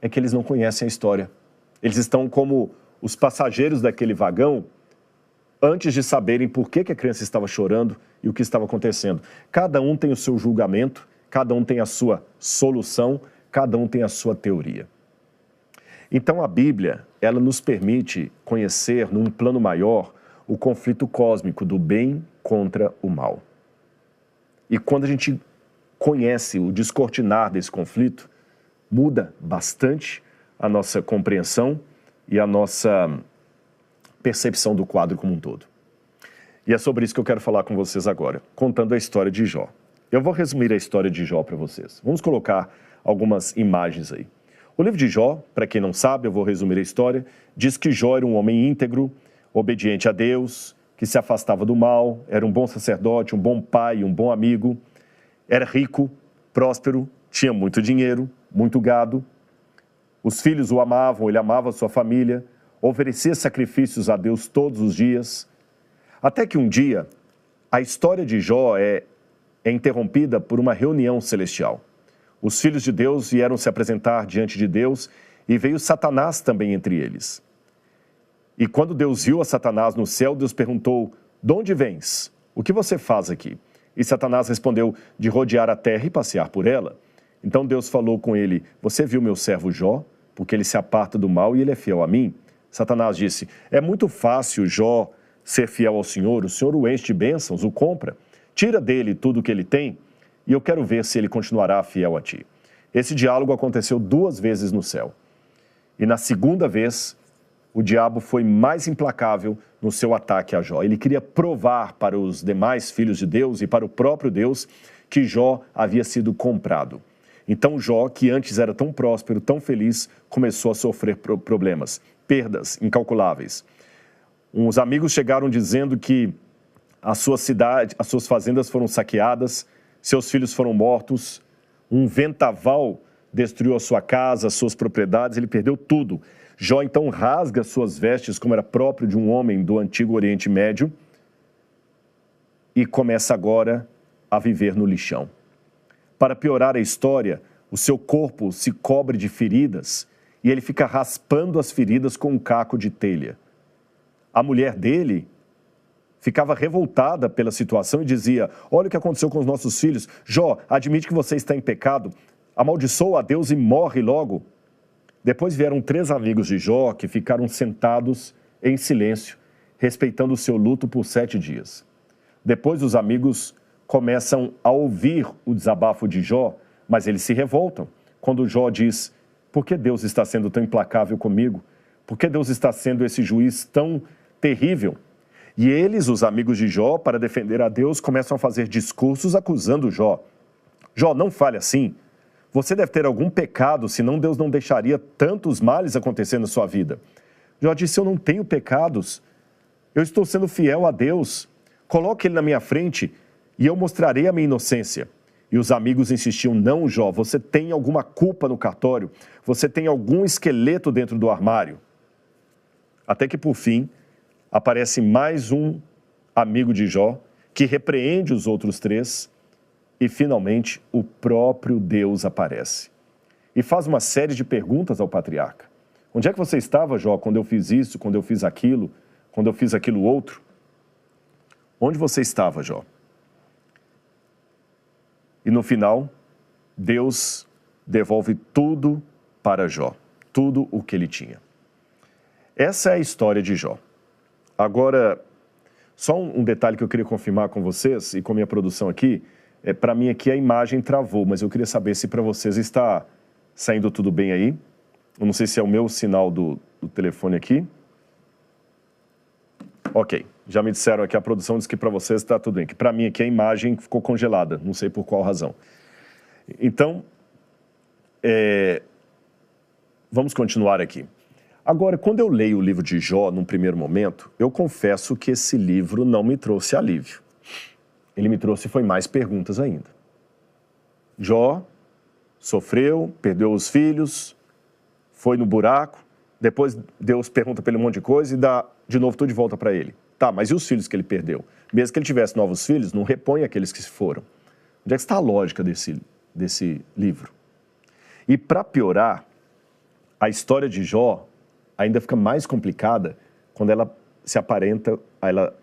é que eles não conhecem a história. Eles estão como os passageiros daquele vagão antes de saberem por que a criança estava chorando e o que estava acontecendo. Cada um tem o seu julgamento, cada um tem a sua solução, cada um tem a sua teoria. Então a Bíblia, ela nos permite conhecer num plano maior o conflito cósmico do bem contra o mal. E quando a gente conhece o descortinar desse conflito, muda bastante a nossa compreensão e a nossa percepção do quadro como um todo. E é sobre isso que eu quero falar com vocês agora, contando a história de Jó. Eu vou resumir a história de Jó para vocês. Vamos colocar algumas imagens aí. O livro de Jó, para quem não sabe, eu vou resumir a história, diz que Jó era um homem íntegro, obediente a Deus, que se afastava do mal, era um bom sacerdote, um bom pai, um bom amigo, era rico, próspero, tinha muito dinheiro, muito gado. Os filhos o amavam, ele amava a sua família, oferecia sacrifícios a Deus todos os dias. Até que um dia, a história de Jó é interrompida por uma reunião celestial. Os filhos de Deus vieram se apresentar diante de Deus e veio Satanás também entre eles. E quando Deus viu a Satanás no céu, Deus perguntou, de onde vens? O que você faz aqui? E Satanás respondeu, de rodear a terra e passear por ela. Então Deus falou com ele, você viu meu servo Jó? Porque ele se aparta do mal e ele é fiel a mim. Satanás disse, é muito fácil Jó ser fiel ao Senhor, o Senhor o enche de bênçãos, o compra, tira dele tudo o que ele tem e eu quero ver se ele continuará fiel a ti. Esse diálogo aconteceu 2 vezes no céu. E na segunda vez, o diabo foi mais implacável no seu ataque a Jó. Ele queria provar para os demais filhos de Deus e para o próprio Deus que Jó havia sido comprado. Então Jó, que antes era tão próspero, tão feliz, começou a sofrer problemas, perdas incalculáveis. Uns amigos chegaram dizendo que a sua cidade, as suas fazendas foram saqueadas, seus filhos foram mortos, um vendaval destruiu a sua casa, as suas propriedades, ele perdeu tudo. Jó então rasga suas vestes, como era próprio de um homem do antigo Oriente Médio, e começa agora a viver no lixão. Para piorar a história, o seu corpo se cobre de feridas e ele fica raspando as feridas com um caco de telha. A mulher dele ficava revoltada pela situação e dizia, olha o que aconteceu com os nossos filhos. Jó, admite que você está em pecado, amaldiçoa a Deus e morre logo. Depois vieram 3 amigos de Jó que ficaram sentados em silêncio, respeitando o seu luto por 7 dias. Depois os amigos começam a ouvir o desabafo de Jó, mas eles se revoltam quando Jó diz, por que Deus está sendo tão implacável comigo? Por que Deus está sendo esse juiz tão terrível? E eles, os amigos de Jó, para defender a Deus, começam a fazer discursos acusando Jó. Jó, não fale assim. Você deve ter algum pecado, senão Deus não deixaria tantos males acontecer na sua vida. Jó disse, eu não tenho pecados. Eu estou sendo fiel a Deus. Coloque ele na minha frente e eu mostrarei a minha inocência. E os amigos insistiam, não, Jó, você tem alguma culpa no cartório. Você tem algum esqueleto dentro do armário. Até que, por fim, aparece mais um amigo de Jó, que repreende os outros três, e finalmente o próprio Deus aparece. E faz uma série de perguntas ao patriarca. Onde é que você estava, Jó, quando eu fiz isso, quando eu fiz aquilo outro? Onde você estava, Jó? E no final, Deus devolve tudo para Jó, tudo o que ele tinha. Essa é a história de Jó. Agora, só um detalhe que eu queria confirmar com vocês e com a minha produção aqui, para mim aqui a imagem travou, mas eu queria saber se para vocês está saindo tudo bem aí. Eu não sei se é o meu sinal do telefone aqui. Ok, já me disseram aqui, a produção disse que para vocês está tudo bem, que para mim aqui a imagem ficou congelada, não sei por qual razão. Então, vamos continuar aqui. Agora, quando eu leio o livro de Jó, num primeiro momento, eu confesso que esse livro não me trouxe alívio. Ele me trouxe foi mais perguntas ainda. Jó sofreu, perdeu os filhos, foi no buraco, depois Deus pergunta para ele um monte de coisa e dá de novo tudo de volta para ele. Tá, mas e os filhos que ele perdeu? Mesmo que ele tivesse novos filhos, não repõe aqueles que se foram. Onde é que está a lógica desse livro? E para piorar, a história de Jó ainda fica mais complicada quando ela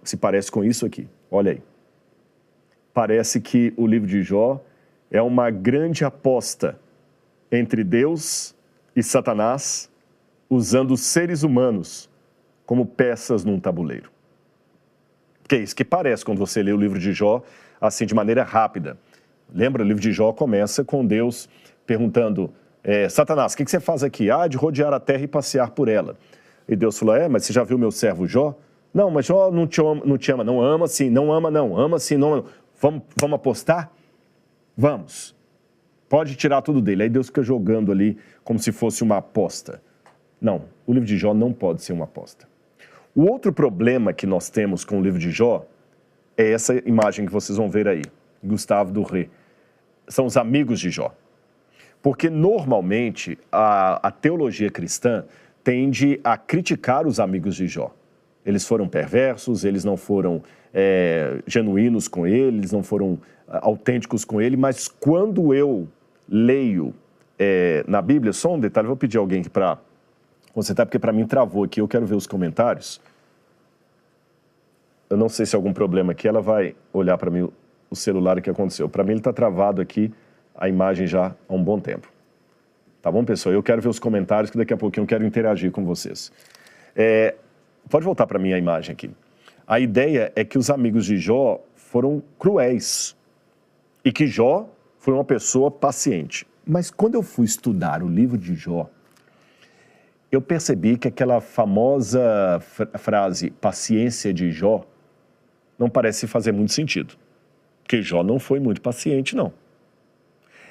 se parece com isso aqui. Olha aí. Parece que o livro de Jó é uma grande aposta entre Deus e Satanás, usando seres humanos como peças num tabuleiro. Que é isso que parece quando você lê o livro de Jó assim de maneira rápida. Lembra, o livro de Jó começa com Deus perguntando, Satanás, o que você faz aqui? De rodear a terra e passear por ela. E Deus falou, mas você já viu meu servo Jó? Não, mas Jó não te ama, não ama sim, não ama não, ama sim, não ama. Vamos apostar? Vamos. Pode tirar tudo dele. Aí Deus fica jogando ali como se fosse uma aposta. Não, o livro de Jó não pode ser uma aposta. O outro problema que nós temos com o livro de Jó é essa imagem que vocês vão ver aí, Gustavo Doré. São os amigos de Jó. Porque normalmente a teologia cristã tende a criticar os amigos de Jó. Eles foram perversos, eles não foram genuínos com ele, eles não foram autênticos com ele, mas quando eu leio na Bíblia, só um detalhe, vou pedir alguém aqui para consertar, porque para mim travou aqui, eu quero ver os comentários. Eu não sei se há algum problema aqui, ela vai olhar para mim o celular que aconteceu. Para mim ele está travado aqui, a imagem já há um bom tempo. Tá bom, pessoal? Eu quero ver os comentários, que daqui a pouquinho eu quero interagir com vocês. Pode voltar para mim a imagem aqui. A ideia é que os amigos de Jó foram cruéis e que Jó foi uma pessoa paciente. Mas quando eu fui estudar o livro de Jó, eu percebi que aquela famosa frase, paciência de Jó, não parece fazer muito sentido. Porque Jó não foi muito paciente, não.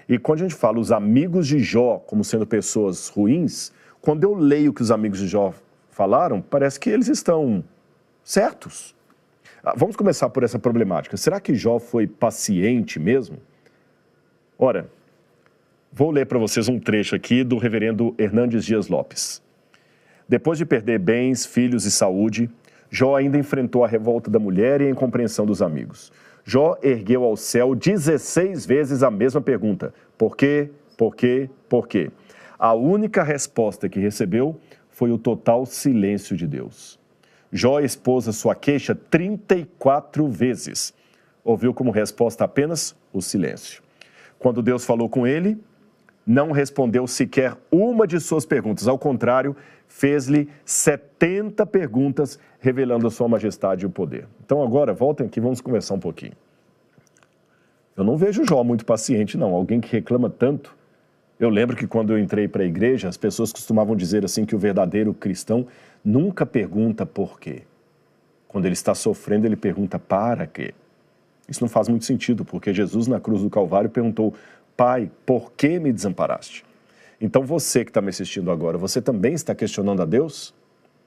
E quando a gente fala os amigos de Jó como sendo pessoas ruins, quando eu leio o que os amigos de Jó falaram, parece que eles estão certos. Vamos começar por essa problemática. Será que Jó foi paciente mesmo? Ora, vou ler para vocês um trecho aqui do reverendo Hernandes Dias Lopes. Depois de perder bens, filhos e saúde, Jó ainda enfrentou a revolta da mulher e a incompreensão dos amigos. Jó ergueu ao céu 16 vezes a mesma pergunta. Por quê? Por quê? Por quê? A única resposta que recebeu foi o total silêncio de Deus. Jó expôs a sua queixa 34 vezes. Ouviu como resposta apenas o silêncio. Quando Deus falou com ele, não respondeu sequer uma de suas perguntas. Ao contrário, fez-lhe 70 perguntas, revelando a sua majestade e o poder. Então agora, voltem aqui, vamos conversar um pouquinho. Eu não vejo Jó muito paciente, não. Alguém que reclama tanto. Eu lembro que quando eu entrei para a igreja, as pessoas costumavam dizer assim que o verdadeiro cristão nunca pergunta por quê. Quando ele está sofrendo, ele pergunta, para quê? Isso não faz muito sentido, porque Jesus na cruz do Calvário perguntou, Pai, por que me desamparaste? Então você que está me assistindo agora, você também está questionando a Deus?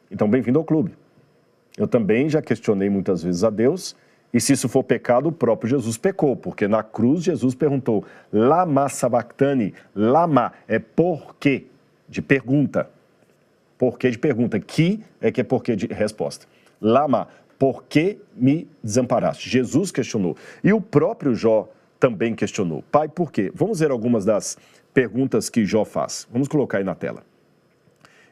Então bem-vindo ao clube. Eu também já questionei muitas vezes a Deus, e se isso for pecado, o próprio Jesus pecou, porque na cruz Jesus perguntou, lama sabachthani, lama é por quê, de pergunta. Por quê de pergunta, que é por quê de resposta. Lama, por que me desamparaste? Jesus questionou. E o próprio Jó também questionou. Pai, por quê? Vamos ver algumas das perguntas que Jó faz. Vamos colocar aí na tela.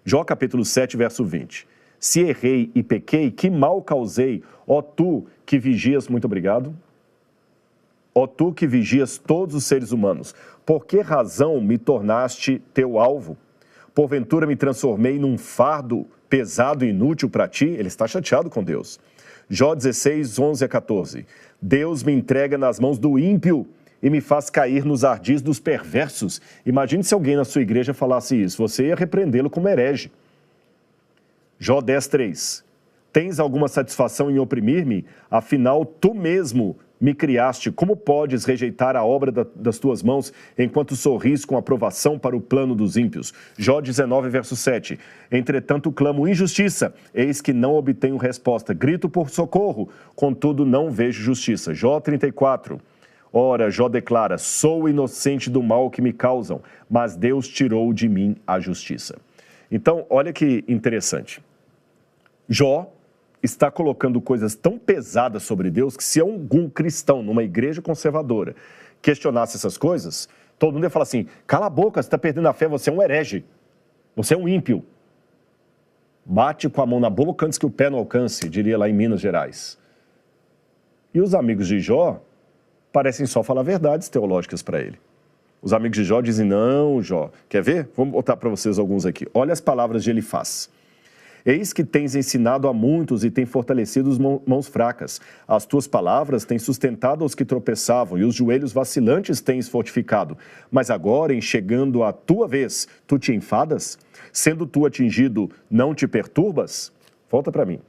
Jó capítulo 7, verso 20. Se errei e pequei, que mal causei, ó tu que vigias, muito obrigado, ó tu que vigias todos os seres humanos, por que razão me tornaste teu alvo? Porventura me transformei num fardo pesado e inútil para ti? Ele está chateado com Deus. Jó 16, 11 a 14. Deus me entrega nas mãos do ímpio e me faz cair nos ardis dos perversos. Imagine se alguém na sua igreja falasse isso. Você ia repreendê-lo como herege. Jó 10, 3. Tens alguma satisfação em oprimir-me? Afinal, tu mesmo me criaste. Como podes rejeitar a obra das tuas mãos enquanto sorris com aprovação para o plano dos ímpios? Jó 19, verso 7. Entretanto, clamo injustiça, eis que não obtenho resposta. Grito por socorro, contudo não vejo justiça. Jó 34. Ora, Jó declara, sou inocente do mal que me causam, mas Deus tirou de mim a justiça. Então, olha que interessante. Jó está colocando coisas tão pesadas sobre Deus que se algum cristão numa igreja conservadora questionasse essas coisas, todo mundo ia falar assim, cala a boca, você está perdendo a fé, você é um herege, você é um ímpio. Bate com a mão na boca antes que o pé não alcance, diria lá em Minas Gerais. E os amigos de Jó parecem só falar verdades teológicas para ele. Os amigos de Jó dizem, não, Jó, quer ver? Vamos botar para vocês alguns aqui. Olha as palavras de Elifaz. Eis que tens ensinado a muitos e tens fortalecido os mãos fracas. As tuas palavras têm sustentado os que tropeçavam e os joelhos vacilantes tens fortificado. Mas agora, em chegando a tua vez, tu te enfadas? Sendo tu atingido, não te perturbas? Volta para mim.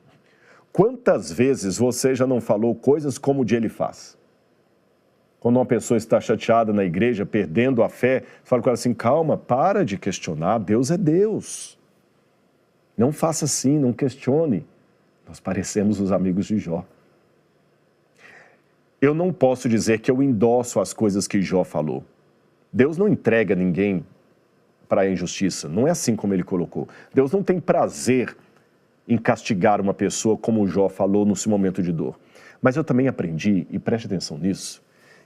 Quantas vezes você já não falou coisas como o de Elifaz? Quando uma pessoa está chateada na igreja, perdendo a fé, fala com ela assim, calma, para de questionar, Deus é Deus. Não faça assim, não questione. Nós parecemos os amigos de Jó. Eu não posso dizer que eu endosso as coisas que Jó falou. Deus não entrega ninguém para a injustiça. Não é assim como ele colocou. Deus não tem prazer em castigar uma pessoa como Jó falou no seu momento de dor. Mas eu também aprendi, e preste atenção nisso,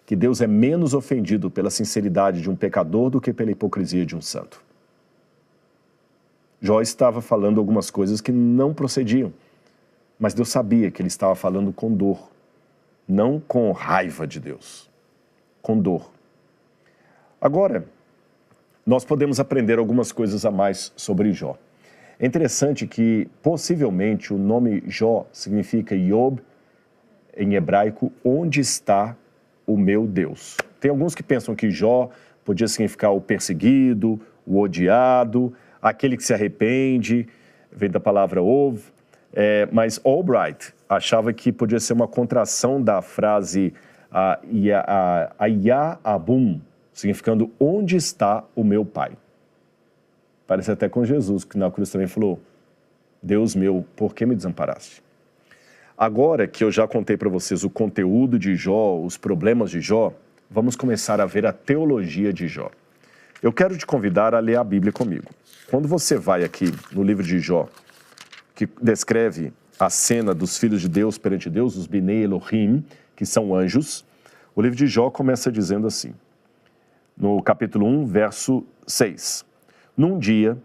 que Deus é menos ofendido pela sinceridade de um pecador do que pela hipocrisia de um santo. Jó estava falando algumas coisas que não procediam, mas Deus sabia que ele estava falando com dor, não com raiva de Deus, com dor. Agora, nós podemos aprender algumas coisas a mais sobre Jó. É interessante que, possivelmente, o nome Jó significa Yob, em hebraico, onde está o meu Deus. Tem alguns que pensam que Jó podia significar o perseguido, o odiado, aquele que se arrepende, vem da palavra ov, mas Albright achava que podia ser uma contração da frase Ayah Abum, significando onde está o meu pai. Parece até com Jesus, que na cruz também falou, Deus meu, por que me desamparaste? Agora que eu já contei para vocês o conteúdo de Jó, os problemas de Jó, vamos começar a ver a teologia de Jó. Eu quero te convidar a ler a Bíblia comigo. Quando você vai aqui no livro de Jó, que descreve a cena dos filhos de Deus perante Deus, os Binei Elohim, que são anjos, o livro de Jó começa dizendo assim, no capítulo 1, verso 6. Num dia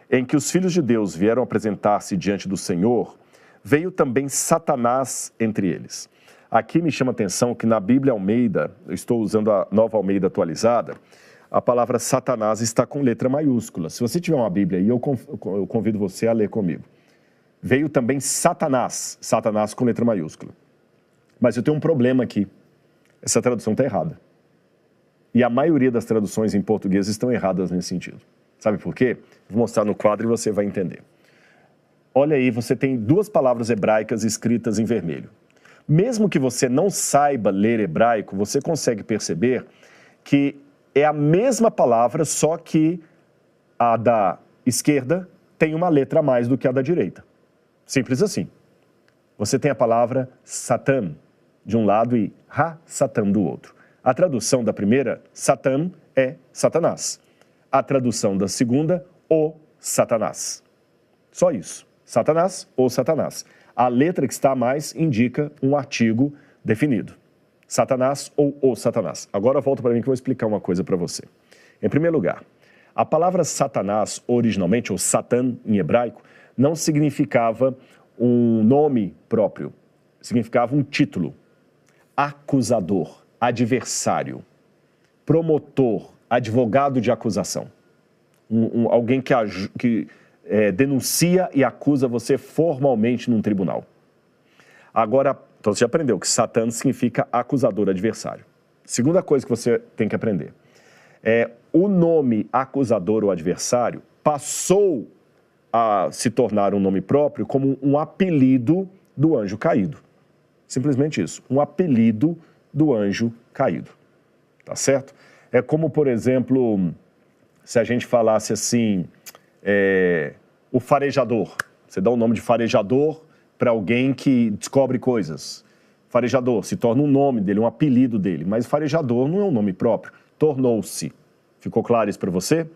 em que os filhos de Deus vieram apresentar-se diante do Senhor, veio também Satanás entre eles. Aqui me chama a atenção que na Bíblia Almeida, eu estou usando a Nova Almeida atualizada, a palavra Satanás está com letra maiúscula. Se você tiver uma Bíblia aí, eu convido você a ler comigo. Veio também Satanás, Satanás com letra maiúscula. Mas eu tenho um problema aqui. Essa tradução está errada. E a maioria das traduções em português estão erradas nesse sentido. Sabe por quê? Vou mostrar no quadro e você vai entender. olha aí, você tem duas palavras hebraicas escritas em vermelho. Mesmo que você não saiba ler hebraico, você consegue perceber que é a mesma palavra, só que a da esquerda tem uma letra a mais do que a da direita. Simples assim. Você tem a palavra Satã de um lado e Ha-Satã do outro. A tradução da primeira, Satã, é Satanás. A tradução da segunda, o Satanás. Só isso. Satanás ou Satanás. A letra que está a mais indica um artigo definido. Satanás ou o Satanás. Agora volta para mim que eu vou explicar uma coisa para você. Em primeiro lugar, a palavra Satanás, originalmente, ou Satã em hebraico, não significava um nome próprio. Significava um título. Acusador, adversário, promotor, advogado de acusação. Alguém que denuncia e acusa você formalmente num tribunal. Agora, então você já aprendeu que Satã significa acusador, adversário. Segunda coisa que você tem que aprender. O nome acusador ou adversário passou a se tornar um nome próprio como um apelido do anjo caído. Simplesmente isso, um apelido do anjo caído. Tá certo? É como, por exemplo, se a gente falasse assim, o farejador. Você dá o nome de farejador para alguém que descobre coisas. Farejador se torna um nome dele, um apelido dele, mas farejador não é um nome próprio. Tornou-se. Ficou claro isso para você?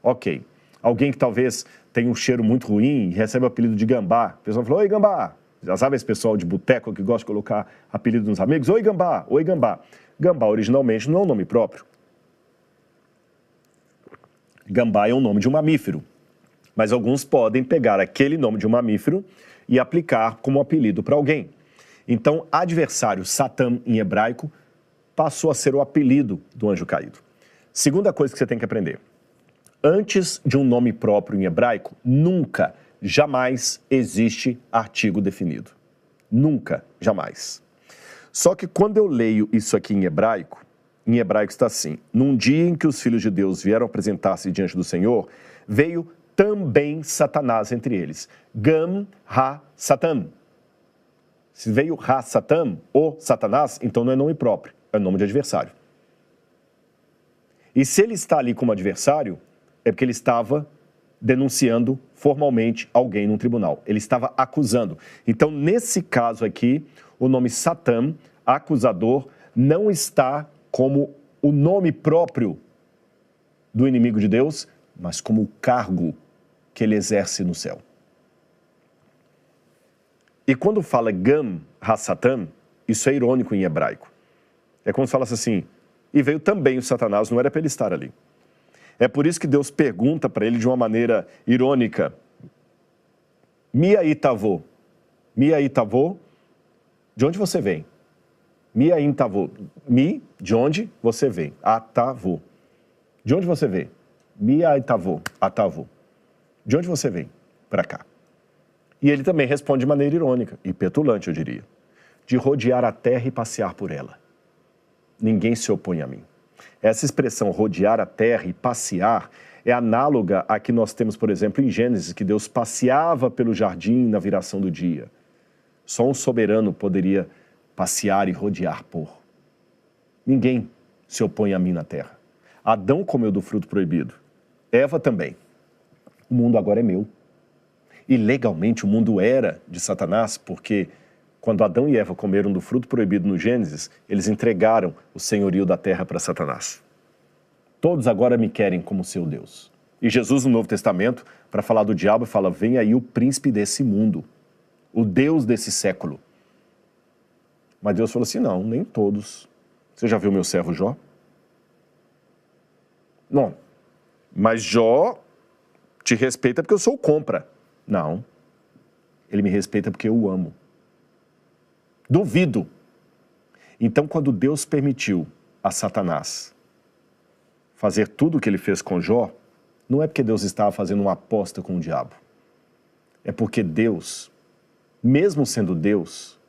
Ok. Alguém que talvez tenha um cheiro muito ruim e recebe o apelido de gambá. O pessoal falou, oi gambá. Já sabe esse pessoal de boteco que gosta de colocar apelido nos amigos? Oi gambá, oi gambá. Gambá originalmente não é um nome próprio. Gambá é um nome de um mamífero. Mas alguns podem pegar aquele nome de um mamífero e aplicar como apelido para alguém. Então, adversário, Satã em hebraico, passou a ser o apelido do anjo caído. Segunda coisa que você tem que aprender. Antes de um nome próprio em hebraico, nunca, jamais existe artigo definido. Nunca, jamais. Só que quando eu leio isso aqui em hebraico está assim, num dia em que os filhos de Deus vieram apresentar-se diante do Senhor, veio também Satanás entre eles. Gam ha-Satã. Se veio ha-Satã, ou Satanás, então não é nome próprio, é nome de adversário. E se ele está ali como adversário, é porque ele estava denunciando formalmente alguém num tribunal. Ele estava acusando. Então, nesse caso aqui, o nome Satã, acusador, não está como o nome próprio do inimigo de Deus, mas como o cargo que ele exerce no céu. E quando fala Gam ha-Satã, isso é irônico em hebraico. É como se falasse assim, e veio também o Satanás, não era para ele estar ali. É por isso que Deus pergunta para ele de uma maneira irônica, Mi aí tavô? Mi aí tavô? De onde você vem? Mi aí tavô? Mi, de onde você vem? Atavô. De onde você vem? Mi aí tavô? Atavô. De onde você vem? Para cá. E ele também responde de maneira irônica e petulante, eu diria. De rodear a terra e passear por ela. Ninguém se opõe a mim. Essa expressão rodear a terra e passear é análoga à que nós temos, por exemplo, em Gênesis, que Deus passeava pelo jardim na viração do dia. Só um soberano poderia passear e rodear por. Ninguém se opõe a mim na terra. Adão comeu do fruto proibido. Eva também. O mundo agora é meu. E legalmente o mundo era de Satanás, porque quando Adão e Eva comeram do fruto proibido no Gênesis, eles entregaram o senhorio da terra para Satanás. Todos agora me querem como seu Deus. E Jesus, no Novo Testamento, para falar do diabo, fala, vem aí o príncipe desse mundo, o Deus desse século. Mas Deus falou assim, não, nem todos. Você já viu meu servo Jó? Não, mas Jó te respeita porque eu sou o compra. Não, ele me respeita porque eu o amo. Duvido. Então, quando Deus permitiu a Satanás fazer tudo o que ele fez com Jó, não é porque Deus estava fazendo uma aposta com o diabo. É porque Deus, mesmo sendo Deus,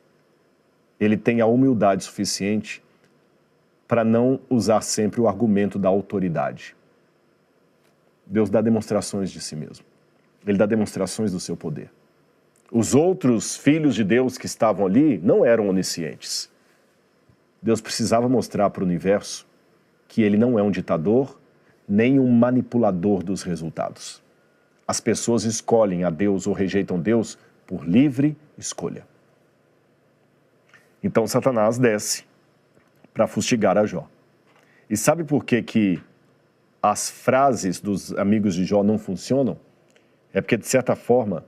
ele tem a humildade suficiente para não usar sempre o argumento da autoridade. Deus dá demonstrações de si mesmo. Ele dá demonstrações do seu poder. Os outros filhos de Deus que estavam ali não eram oniscientes. Deus precisava mostrar para o universo que ele não é um ditador, nem um manipulador dos resultados. As pessoas escolhem a Deus ou rejeitam Deus por livre escolha. Então Satanás desce para fustigar a Jó. E sabe por que as frases dos amigos de Jó não funcionam? É porque, de certa forma,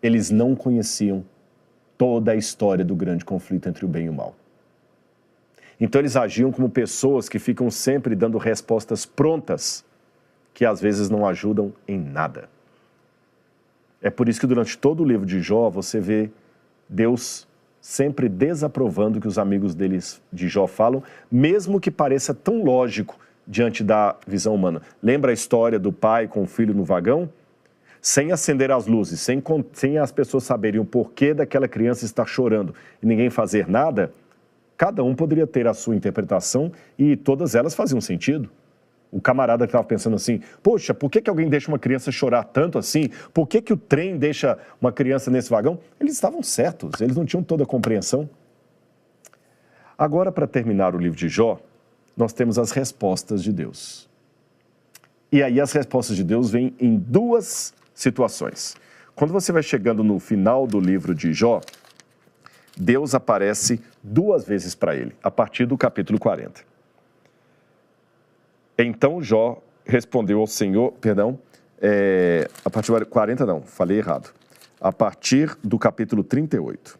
eles não conheciam toda a história do grande conflito entre o bem e o mal. Então eles agiam como pessoas que ficam sempre dando respostas prontas, que às vezes não ajudam em nada. É por isso que durante todo o livro de Jó você vê Deus sempre desaprovando o que os amigos deles de Jó falam, mesmo que pareça tão lógico diante da visão humana. Lembra a história do pai com o filho no vagão? Sem acender as luzes, sem as pessoas saberem o porquê daquela criança estar chorando e ninguém fazer nada, cada um poderia ter a sua interpretação e todas elas faziam sentido. O camarada que estava pensando assim, poxa, por que alguém deixa uma criança chorar tanto assim? Por que o trem deixa uma criança nesse vagão? Eles estavam certos, eles não tinham toda a compreensão. Agora, para terminar o livro de Jó, nós temos as respostas de Deus. E aí as respostas de Deus vêm em duas situações. Quando você vai chegando no final do livro de Jó, Deus aparece duas vezes para ele, a partir do capítulo 40. Então Jó respondeu ao Senhor, a partir do 40 não, falei errado. A partir do capítulo 38.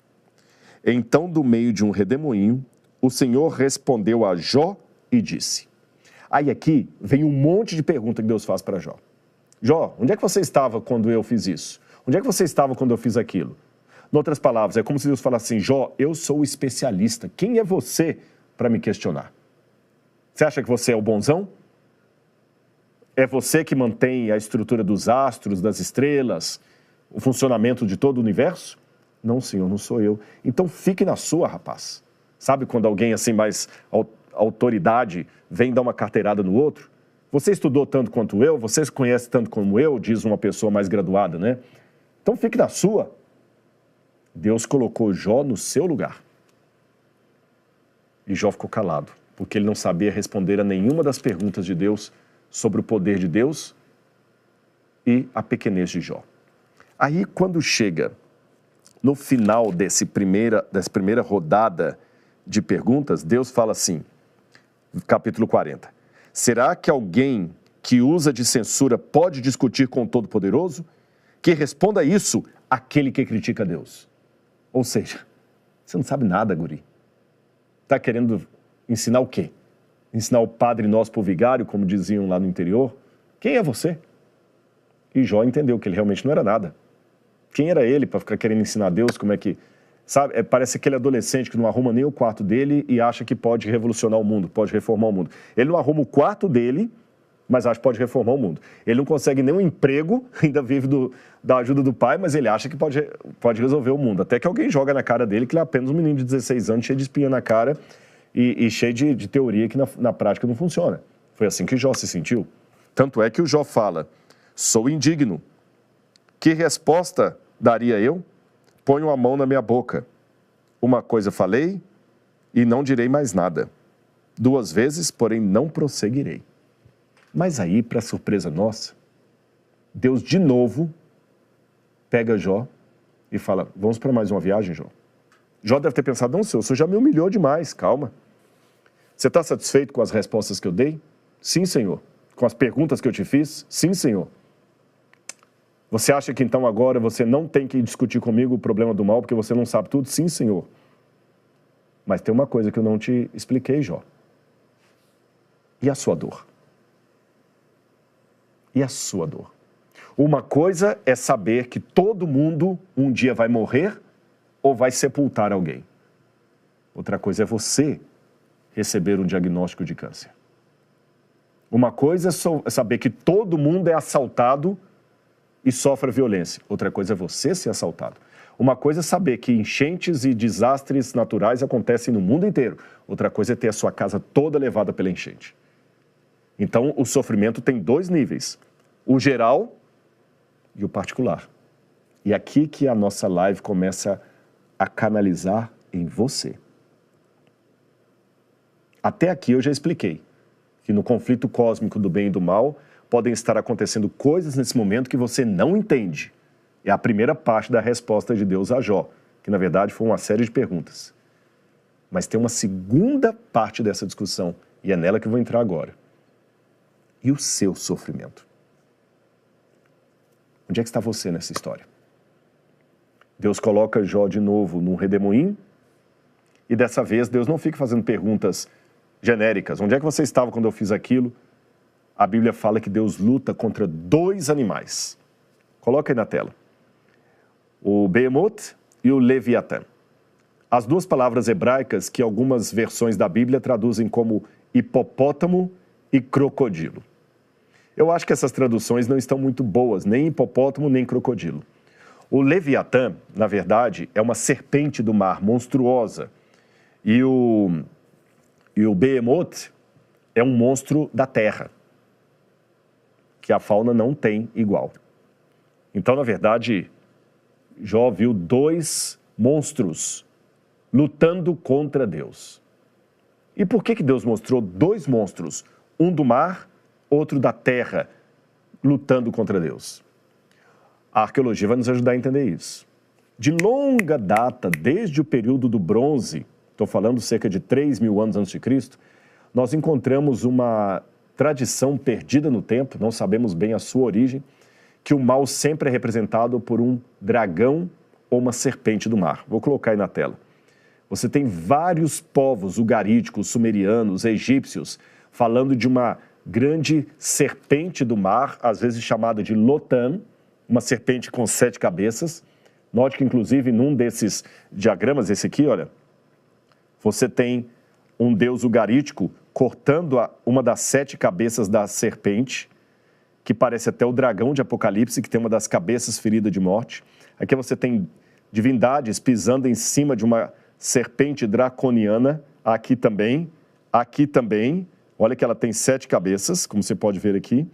Então, do meio de um redemoinho, o Senhor respondeu a Jó e disse. Aí aqui vem um monte de pergunta que Deus faz para Jó. Jó, onde é que você estava quando eu fiz isso? Onde é que você estava quando eu fiz aquilo? Em outras palavras, é como se Deus falasse assim, Jó, eu sou o especialista. Quem é você para me questionar? Você acha que você é o bonzão? É você que mantém a estrutura dos astros, das estrelas, o funcionamento de todo o universo? Não, Senhor, não sou eu. Então fique na sua, rapaz. Sabe quando alguém assim mais autoridade vem dar uma carteirada no outro? Você estudou tanto quanto eu, você se conhece tanto como eu, diz uma pessoa mais graduada, né? Então fique na sua. Deus colocou Jó no seu lugar. E Jó ficou calado, porque ele não sabia responder a nenhuma das perguntas de Deus sobre o poder de Deus e a pequenez de Jó. Aí, quando chega no final dessa primeira rodada de perguntas, Deus fala assim, capítulo 40, será que alguém que usa de censura pode discutir com o Todo-Poderoso? Que responda isso aquele que critica Deus. Ou seja, você não sabe nada, guri. Está querendo ensinar o quê? Ensinar o Padre Nosso pro vigário, como diziam lá no interior? Quem é você? E Jó entendeu que ele realmente não era nada. Quem era ele para ficar querendo ensinar Deus como é que... Sabe, parece aquele adolescente que não arruma nem o quarto dele e acha que pode revolucionar o mundo, pode reformar o mundo. Ele não arruma o quarto dele, mas acha que pode reformar o mundo. Ele não consegue nenhum emprego, ainda vive da ajuda do pai, mas ele acha que pode resolver o mundo. Até que alguém joga na cara dele que ele é apenas um menino de 16 anos, cheio de espinha na cara e cheio de teoria que na prática não funciona. Foi assim que Jó se sentiu. Tanto é que o Jó fala, sou indigno. Que resposta daria eu? Ponho a mão na minha boca. Uma coisa falei e não direi mais nada. 2 vezes, porém não prosseguirei. Mas aí, para surpresa nossa, Deus de novo pega Jó e fala, vamos para mais uma viagem, Jó? Jó deve ter pensado, não, senhor, o senhor já me humilhou demais, calma. Você está satisfeito com as respostas que eu dei? Sim, senhor. Com as perguntas que eu te fiz? Sim, senhor. Você acha que então agora você não tem que discutir comigo o problema do mal porque você não sabe tudo? Sim, senhor. Mas tem uma coisa que eu não te expliquei, Jó. E a sua dor? E a sua dor? Uma coisa é saber que todo mundo um dia vai morrer ou vai sepultar alguém. Outra coisa é você receber um diagnóstico de câncer. Uma coisa é saber que todo mundo é assaltado e sofre violência. Outra coisa é você ser assaltado. Uma coisa é saber que enchentes e desastres naturais acontecem no mundo inteiro. Outra coisa é ter a sua casa toda levada pela enchente. Então, o sofrimento tem 2 níveis. O geral e o particular. E aqui que a nossa live começa a canalizar em você. Até aqui eu já expliquei que no conflito cósmico do bem e do mal podem estar acontecendo coisas nesse momento que você não entende. É a primeira parte da resposta de Deus a Jó, que na verdade foi uma série de perguntas. Mas tem uma segunda parte dessa discussão, e é nela que eu vou entrar agora. E o seu sofrimento? Onde é que está você nessa história? Deus coloca Jó de novo num redemoinho, e dessa vez Deus não fica fazendo perguntas genéricas. Onde é que você estava quando eu fiz aquilo? A Bíblia fala que Deus luta contra 2 animais. Coloca aí na tela. O Behemoth e o Leviatã. As 2 palavras hebraicas que algumas versões da Bíblia traduzem como hipopótamo e crocodilo. Eu acho que essas traduções não estão muito boas, nem hipopótamo, nem crocodilo. O Leviatã, na verdade, é uma serpente do mar, monstruosa. E o Behemoth é um monstro da terra, que a fauna não tem igual. Então, na verdade, Jó viu 2 monstros lutando contra Deus. E por que Deus mostrou 2 monstros, um do mar, outro da terra, lutando contra Deus? A arqueologia vai nos ajudar a entender isso. De longa data, desde o período do bronze, estou falando cerca de 3.000 anos antes de Cristo, nós encontramos uma tradição perdida no tempo, não sabemos bem a sua origem, que o mal sempre é representado por um dragão ou uma serpente do mar. Vou colocar aí na tela. Você tem vários povos ugaríticos, sumerianos, egípcios, falando de uma grande serpente do mar, às vezes chamada de Lotan, uma serpente com 7 cabeças. Note que, inclusive, num desses diagramas, esse aqui, olha, você tem um deus ugarítico cortando uma das 7 cabeças da serpente, que parece até o dragão de Apocalipse, que tem uma das cabeças ferida de morte. Aqui você tem divindades pisando em cima de uma serpente draconiana, aqui também. Olha que ela tem 7 cabeças, como você pode ver aqui.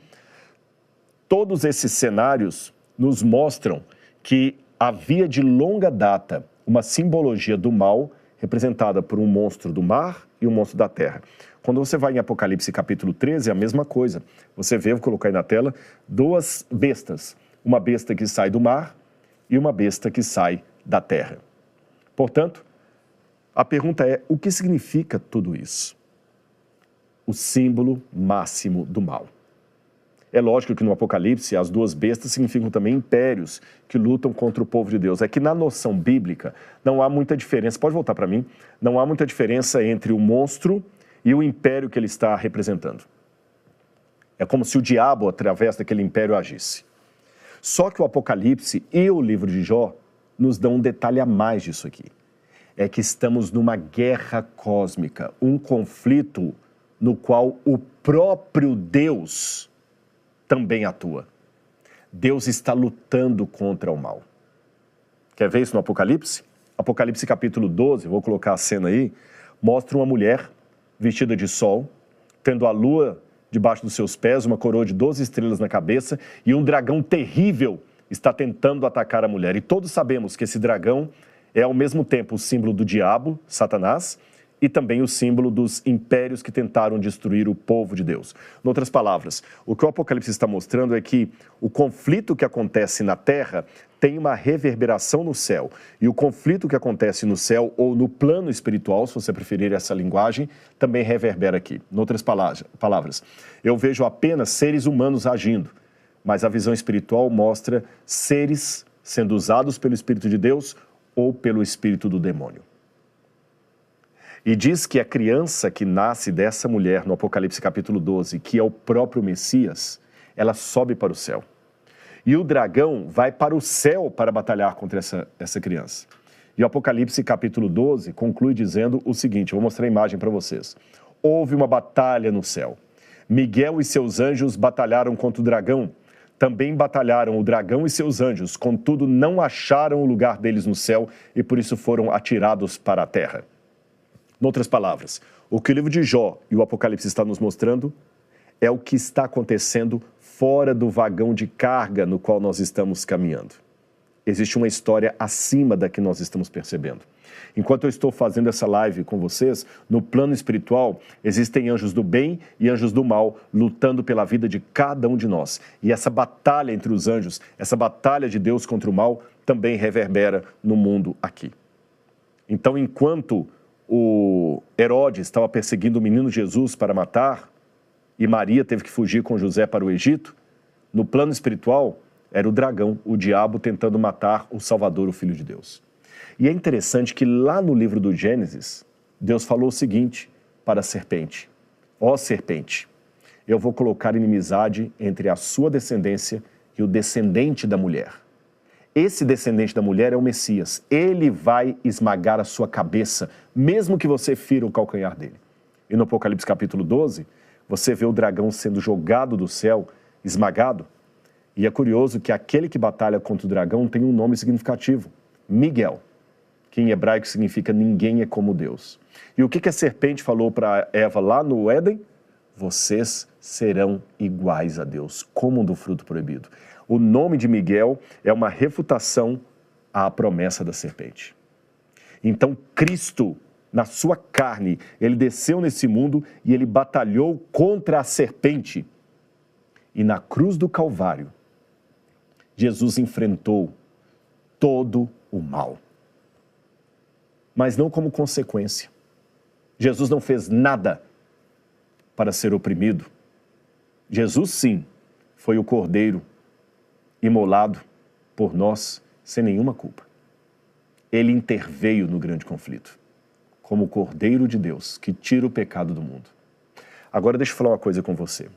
Todos esses cenários nos mostram que havia de longa data uma simbologia do mal representada por um monstro do mar e um monstro da terra. Quando você vai em Apocalipse capítulo 13, é a mesma coisa. Você vê, vou colocar aí na tela, 2 bestas. Uma besta que sai do mar e uma besta que sai da terra. Portanto, a pergunta é, o que significa tudo isso? O símbolo máximo do mal. É lógico que no Apocalipse as 2 bestas significam também impérios que lutam contra o povo de Deus. É que na noção bíblica não há muita diferença, pode voltar para mim, não há muita diferença entre o monstro e o império que ele está representando. É como se o diabo, através daquele império, agisse. Só que o Apocalipse e o livro de Jó nos dão um detalhe a mais disso aqui. É que estamos numa guerra cósmica, um conflito no qual o próprio Deus também atua. Deus está lutando contra o mal. Quer ver isso no Apocalipse? Apocalipse capítulo 12, vou colocar a cena aí, mostra uma mulher vestida de sol, tendo a lua debaixo dos seus pés, uma coroa de 12 estrelas na cabeça, e um dragão terrível está tentando atacar a mulher. E todos sabemos que esse dragão é ao mesmo tempo o símbolo do diabo, Satanás, e também o símbolo dos impérios que tentaram destruir o povo de Deus. Em outras palavras, o que o Apocalipse está mostrando é que o conflito que acontece na terra tem uma reverberação no céu. E o conflito que acontece no céu ou no plano espiritual, se você preferir essa linguagem, também reverbera aqui. Em outras palavras, eu vejo apenas seres humanos agindo, mas a visão espiritual mostra seres sendo usados pelo Espírito de Deus ou pelo espírito do demônio. E diz que a criança que nasce dessa mulher no Apocalipse capítulo 12, que é o próprio Messias, ela sobe para o céu. E o dragão vai para o céu para batalhar contra essa criança. E o Apocalipse capítulo 12 conclui dizendo o seguinte, eu vou mostrar a imagem para vocês. Houve uma batalha no céu. Miguel e seus anjos batalharam contra o dragão. Também batalharam o dragão e seus anjos, contudo não acharam o lugar deles no céu e por isso foram atirados para a terra. Em outras palavras, o que o livro de Jó e o Apocalipse está nos mostrando é o que está acontecendo fora do vagão de carga no qual nós estamos caminhando. existe uma história acima da que nós estamos percebendo. Enquanto eu estou fazendo essa live com vocês, no plano espiritual, existem anjos do bem e anjos do mal lutando pela vida de cada um de nós. E essa batalha entre os anjos, essa batalha de Deus contra o mal, também reverbera no mundo aqui. Então, enquanto o Herodes estava perseguindo o menino Jesus para matar, e Maria teve que fugir com José para o Egito, no plano espiritual, era o dragão, o diabo, tentando matar o Salvador, o Filho de Deus. E é interessante que lá no livro do Gênesis, Deus falou o seguinte para a serpente: ó serpente, eu vou colocar inimizade entre a sua descendência e o descendente da mulher. Esse descendente da mulher é o Messias. Ele vai esmagar a sua cabeça, mesmo que você fira o calcanhar dele. E no Apocalipse capítulo 12, você vê o dragão sendo jogado do céu, esmagado. E é curioso que aquele que batalha contra o dragão tem um nome significativo: Miguel, que em hebraico significa ninguém é como Deus. E o que a serpente falou para Eva lá no Éden? Vocês serão iguais a Deus, comam do fruto proibido. O nome de Miguel é uma refutação à promessa da serpente. Então Cristo, na sua carne, ele desceu nesse mundo e ele batalhou contra a serpente. E na cruz do Calvário, Jesus enfrentou todo o mal. Mas não como consequência. Jesus não fez nada para ser oprimido. Jesus, sim, foi o Cordeiro imolado por nós sem nenhuma culpa. Ele interveio no grande conflito, como o Cordeiro de Deus que tira o pecado do mundo. Agora deixa eu falar uma coisa com você.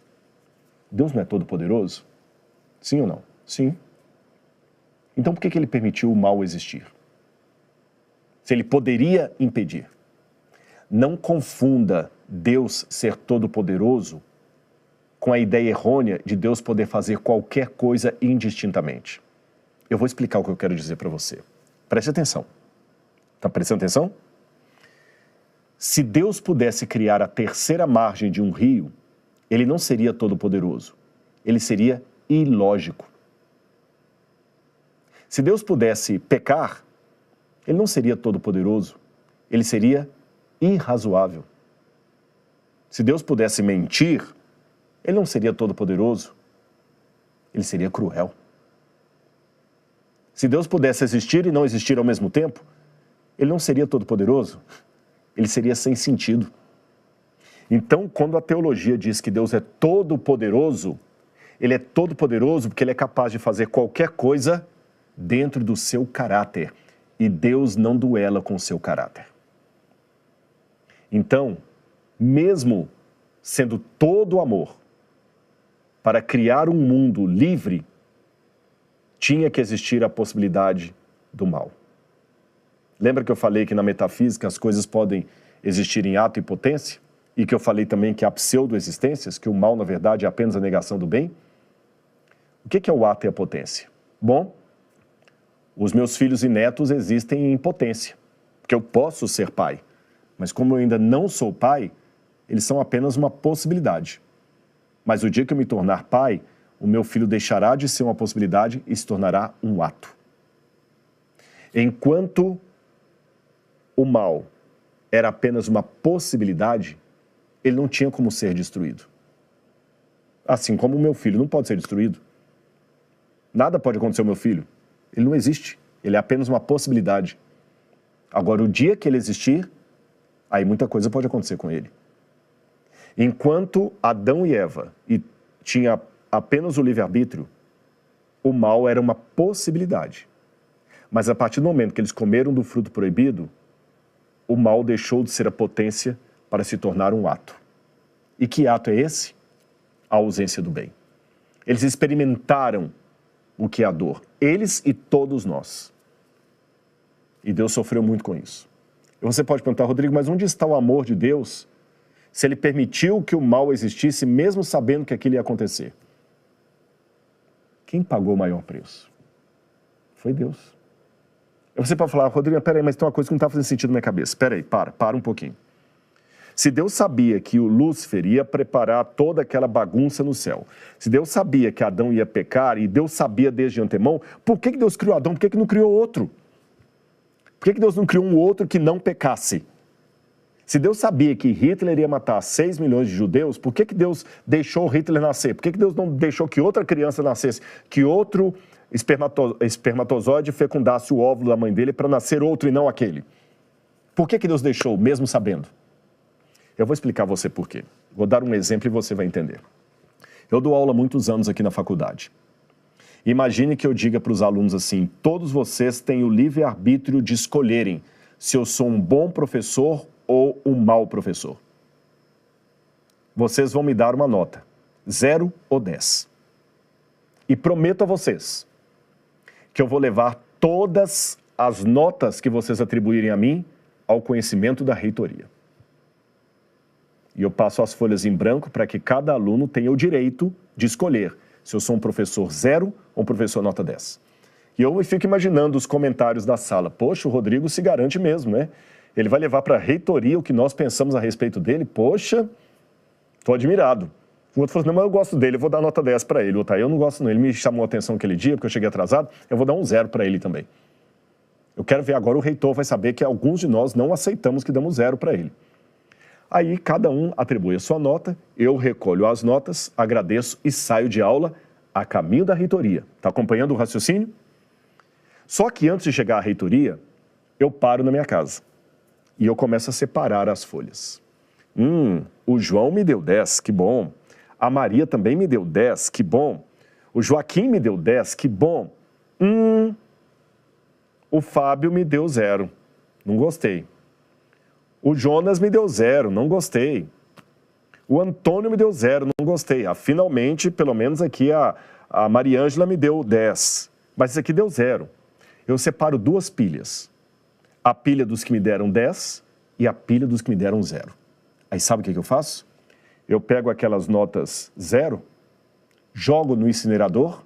Deus não é todo poderoso? Sim ou não? Sim. Então por que ele permitiu o mal existir? Se ele poderia impedir. Não confunda Deus ser todo-poderoso com a ideia errônea de Deus poder fazer qualquer coisa indistintamente. Eu vou explicar o que eu quero dizer para você. Preste atenção. Está prestando atenção? Se Deus pudesse criar a terceira margem de um rio, ele não seria todo-poderoso. Ele seria ilógico. Se Deus pudesse pecar, ele não seria todo-poderoso, ele seria irrazoável. Se Deus pudesse mentir, ele não seria todo-poderoso, ele seria cruel. Se Deus pudesse existir e não existir ao mesmo tempo, ele não seria todo-poderoso, ele seria sem sentido. Então, quando a teologia diz que Deus é todo-poderoso, ele é todo-poderoso porque ele é capaz de fazer qualquer coisa dentro do seu caráter. E Deus não duela com o seu caráter. Então, mesmo sendo todo amor, para criar um mundo livre, tinha que existir a possibilidade do mal. Lembra que eu falei que na metafísica as coisas podem existir em ato e potência? E que eu falei também que há pseudo-existências, que o mal, na verdade, é apenas a negação do bem? O que é o ato e a potência? Bom, os meus filhos e netos existem em potência, porque eu posso ser pai. Mas como eu ainda não sou pai, eles são apenas uma possibilidade. Mas o dia que eu me tornar pai, o meu filho deixará de ser uma possibilidade e se tornará um ato. Enquanto o mal era apenas uma possibilidade, ele não tinha como ser destruído. Assim como o meu filho não pode ser destruído. Nada pode acontecer ao meu filho. Ele não existe, ele é apenas uma possibilidade. Agora, o dia que ele existir, aí muita coisa pode acontecer com ele. Enquanto Adão e Eva tinham apenas o livre-arbítrio, o mal era uma possibilidade. Mas a partir do momento que eles comeram do fruto proibido, o mal deixou de ser a potência para se tornar um ato. E que ato é esse? A ausência do bem. Eles experimentaram o que é a dor. Eles e todos nós. E Deus sofreu muito com isso. E você pode perguntar, Rodrigo, mas onde está o amor de Deus se ele permitiu que o mal existisse mesmo sabendo que aquilo ia acontecer? Quem pagou o maior preço? Foi Deus. E você pode falar, Rodrigo, peraí, mas tem uma coisa que não está fazendo sentido na minha cabeça. Peraí, para um pouquinho. Se Deus sabia que o Lúcifer ia preparar toda aquela bagunça no céu, se Deus sabia que Adão ia pecar, e Deus sabia desde antemão, por que Deus criou Adão? Por que não criou outro? Por que Deus não criou um outro que não pecasse? Se Deus sabia que Hitler ia matar 6 milhões de judeus, por que Deus deixou Hitler nascer? Por que Deus não deixou que outra criança nascesse, que outro espermatozoide fecundasse o óvulo da mãe dele para nascer outro e não aquele? Por que Deus deixou, mesmo sabendo? Eu vou explicar a você por quê. Vou dar um exemplo e você vai entender. Eu dou aula há muitos anos aqui na faculdade. Imagine que eu diga para os alunos assim: todos vocês têm o livre-arbítrio de escolherem se eu sou um bom professor ou um mau professor. Vocês vão me dar uma nota, 0 ou 10. E prometo a vocês que eu vou levar todas as notas que vocês atribuírem a mim ao conhecimento da reitoria. E eu passo as folhas em branco para que cada aluno tenha o direito de escolher se eu sou um professor 0 ou um professor nota 10. E eu fico imaginando os comentários da sala. Poxa, o Rodrigo se garante mesmo, né? Ele vai levar para a reitoria o que nós pensamos a respeito dele? Poxa, estou admirado. O outro falou assim: não, mas eu gosto dele, eu vou dar nota 10 para ele. O outro, eu não gosto não, ele me chamou a atenção aquele dia, porque eu cheguei atrasado, eu vou dar um 0 para ele também. Eu quero ver agora, o reitor vai saber que alguns de nós não aceitamos que damos 0 para ele. Aí cada um atribui a sua nota, eu recolho as notas, agradeço e saio de aula a caminho da reitoria. Está acompanhando o raciocínio? Só que antes de chegar à reitoria, eu paro na minha casa e eu começo a separar as folhas. O João me deu 10, que bom. A Maria também me deu 10, que bom. O Joaquim me deu 10, que bom. O Fábio me deu 0, não gostei. O Jonas me deu 0, não gostei. O Antônio me deu 0, não gostei. Finalmente, pelo menos aqui, a Mariângela me deu 10. Mas isso aqui deu 0. Eu separo 2 pilhas. A pilha dos que me deram 10 e a pilha dos que me deram 0. Aí sabe o que eu faço? Eu pego aquelas notas 0, jogo no incinerador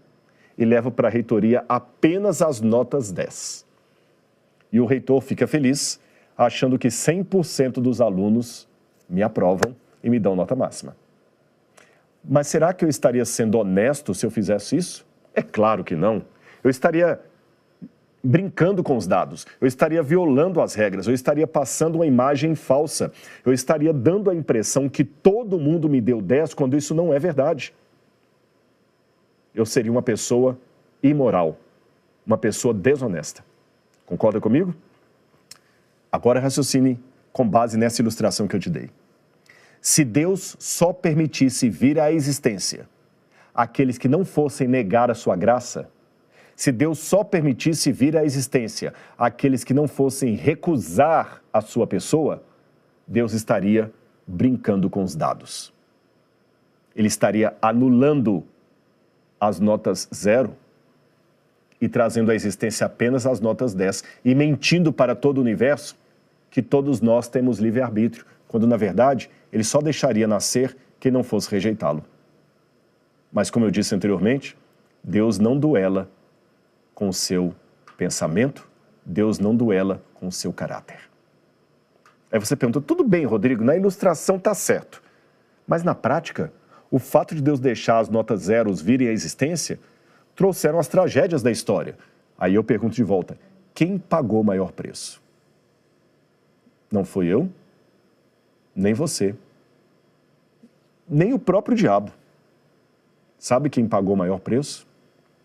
e levo para a reitoria apenas as notas 10. E o reitor fica feliz, achando que 100% dos alunos me aprovam e me dão nota máxima. Mas será que eu estaria sendo honesto se eu fizesse isso? É claro que não. Eu estaria brincando com os dados, eu estaria violando as regras, eu estaria passando uma imagem falsa, eu estaria dando a impressão que todo mundo me deu 10 quando isso não é verdade. Eu seria uma pessoa imoral, uma pessoa desonesta. Concorda comigo? Agora raciocine com base nessa ilustração que eu te dei. Se Deus só permitisse vir à existência aqueles que não fossem negar a sua graça, se Deus só permitisse vir à existência aqueles que não fossem recusar a sua pessoa, Deus estaria brincando com os dados. Ele estaria anulando as notas 0 e trazendo à existência apenas as notas 10 e mentindo para todo o universo que todos nós temos livre-arbítrio, quando na verdade ele só deixaria nascer quem não fosse rejeitá-lo. Mas como eu disse anteriormente, Deus não duela com o seu pensamento, Deus não duela com o seu caráter. Aí você pergunta: tudo bem, Rodrigo, na ilustração está certo, mas na prática, o fato de Deus deixar as notas 0 virem à existência trouxeram as tragédias da história. Aí eu pergunto de volta: quem pagou o maior preço? Não foi eu, nem você, nem o próprio diabo. Sabe quem pagou o maior preço?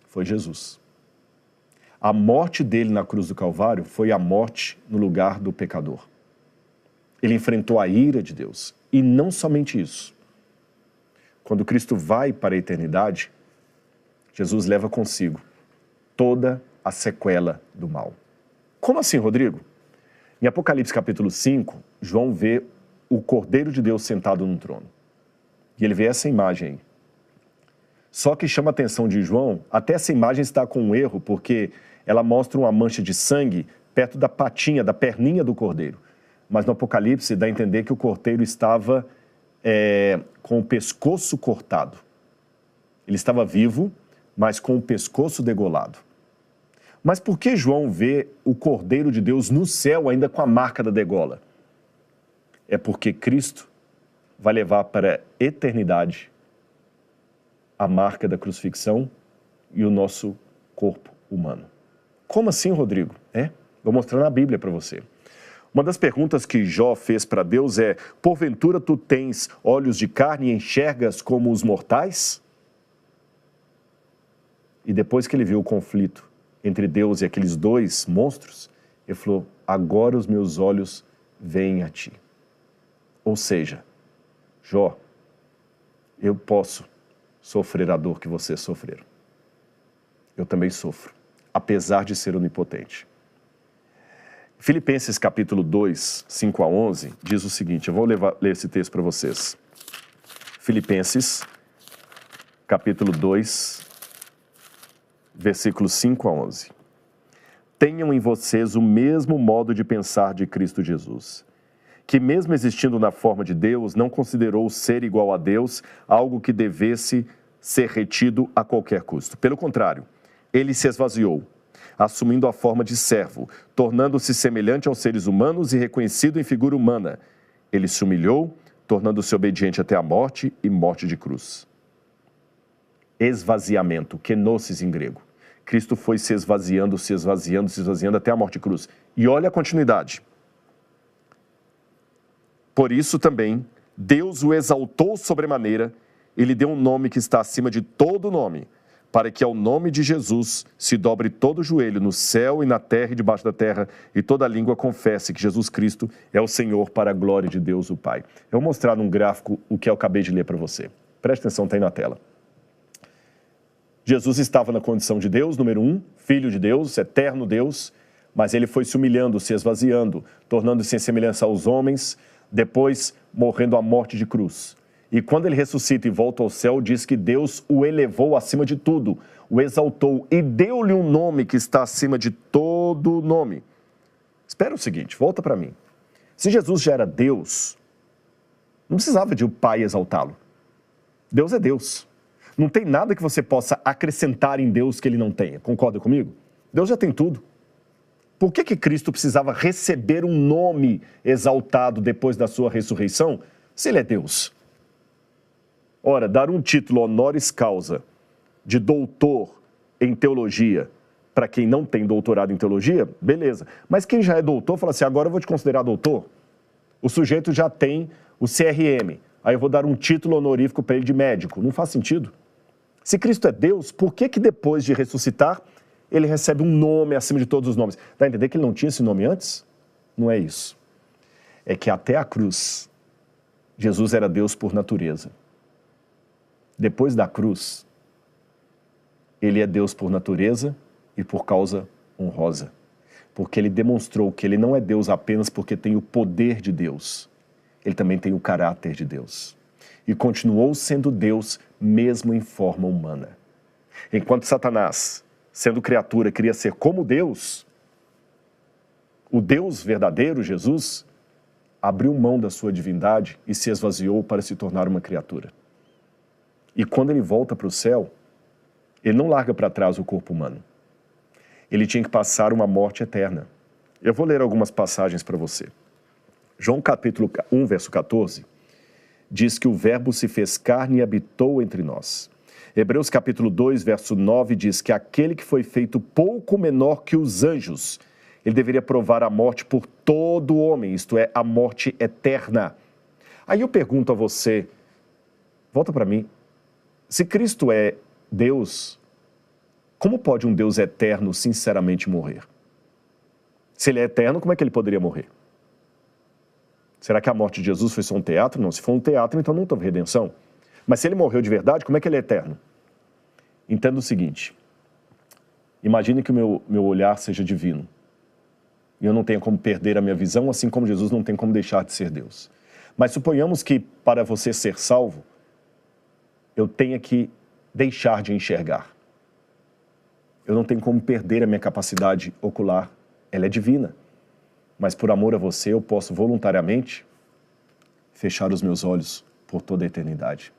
Foi Jesus. A morte dele na cruz do Calvário foi a morte no lugar do pecador. Ele enfrentou a ira de Deus. E não somente isso. Quando Cristo vai para a eternidade, Jesus leva consigo toda a sequela do mal. Como assim, Rodrigo? Em Apocalipse capítulo 5, João vê o Cordeiro de Deus sentado num trono. E ele vê essa imagem aí. Só que chama a atenção de João, até essa imagem está com um erro, porque ela mostra uma mancha de sangue perto da patinha, da perninha do cordeiro. Mas no Apocalipse dá a entender que o cordeiro estava com o pescoço cortado. Ele estava vivo, mas com o pescoço degolado. Mas por que João vê o Cordeiro de Deus no céu ainda com a marca da degola? é porque Cristo vai levar para a eternidade a marca da crucifixão e o nosso corpo humano. Como assim, Rodrigo? Vou mostrar na Bíblia para você. Uma das perguntas que Jó fez para Deus é: porventura tu tens olhos de carne e enxergas como os mortais? E depois que ele viu o conflito entre Deus e aqueles dois monstros, ele falou: agora os meus olhos veem a ti. Ou seja, Jó, eu posso sofrer a dor que vocês sofreram. Eu também sofro, apesar de ser onipotente. Filipenses capítulo 2, 5 a 11, diz o seguinte, eu vou ler esse texto para vocês. Filipenses capítulo 2, versículos 5 a 11. Tenham em vocês o mesmo modo de pensar de Cristo Jesus, que mesmo existindo na forma de Deus, não considerou ser igual a Deus algo que devesse ser retido a qualquer custo. Pelo contrário, ele se esvaziou, assumindo a forma de servo, tornando-se semelhante aos seres humanos e reconhecido em figura humana. Ele se humilhou, tornando-se obediente até a morte e morte de cruz. Esvaziamento, kenosis em grego. Cristo foi se esvaziando até a morte de cruz. E olha a continuidade. Por isso também, Deus o exaltou sobremaneira e lhe deu um nome que está acima de todo nome, para que ao nome de Jesus se dobre todo o joelho no céu e na terra e debaixo da terra, e toda língua confesse que Jesus Cristo é o Senhor para a glória de Deus o Pai. Eu vou mostrar num gráfico o que eu acabei de ler para você. Preste atenção, está aí na tela. Jesus estava na condição de Deus, número 1, Filho de Deus, eterno Deus, mas ele foi se humilhando, se esvaziando, tornando-se em semelhança aos homens, depois morrendo a morte de cruz. E quando ele ressuscita e volta ao céu, diz que Deus o elevou acima de tudo, o exaltou e deu-lhe um nome que está acima de todo nome. Espera o seguinte, volta para mim. Se Jesus já era Deus, não precisava de o Pai exaltá-lo. Deus é Deus. Não tem nada que você possa acrescentar em Deus que ele não tenha. Concorda comigo? Deus já tem tudo. Por que Cristo precisava receber um nome exaltado depois da sua ressurreição, se ele é Deus? Ora, dar um título honoris causa de doutor em teologia para quem não tem doutorado em teologia, beleza. Mas quem já é doutor, fala assim, agora eu vou te considerar doutor. O sujeito já tem o CRM, aí eu vou dar um título honorífico para ele de médico. Não faz sentido. Se Cristo é Deus, por que depois de ressuscitar, ele recebe um nome acima de todos os nomes? Dá a entender que ele não tinha esse nome antes? Não é isso. É que até a cruz, Jesus era Deus por natureza. Depois da cruz, ele é Deus por natureza e por causa honrosa. Porque ele demonstrou que ele não é Deus apenas porque tem o poder de Deus. Ele também tem o caráter de Deus. E continuou sendo Deus mesmo em forma humana. Enquanto Satanás, sendo criatura, queria ser como Deus, o Deus verdadeiro, Jesus, abriu mão da sua divindade e se esvaziou para se tornar uma criatura. E quando ele volta para o céu, ele não larga para trás o corpo humano. Ele tinha que passar uma morte eterna. Eu vou ler algumas passagens para você. João capítulo 1, verso 14, diz que o verbo se fez carne e habitou entre nós. Hebreus capítulo 2, verso 9, diz que aquele que foi feito pouco menor que os anjos, ele deveria provar a morte por todo homem, isto é, a morte eterna. Aí eu pergunto a você, volta para mim, se Cristo é Deus, como pode um Deus eterno sinceramente morrer? Se ele é eterno, como é que ele poderia morrer? Será que a morte de Jesus foi só um teatro? Não, se for um teatro, então não teve redenção. Mas se ele morreu de verdade, como é que ele é eterno? Entenda o seguinte, imagine que o meu olhar seja divino. E eu não tenha como perder a minha visão, assim como Jesus não tem como deixar de ser Deus. Mas suponhamos que para você ser salvo, eu tenha que deixar de enxergar. Eu não tenho como perder a minha capacidade ocular, ela é divina. Mas por amor a você, eu posso voluntariamente fechar os meus olhos por toda a eternidade.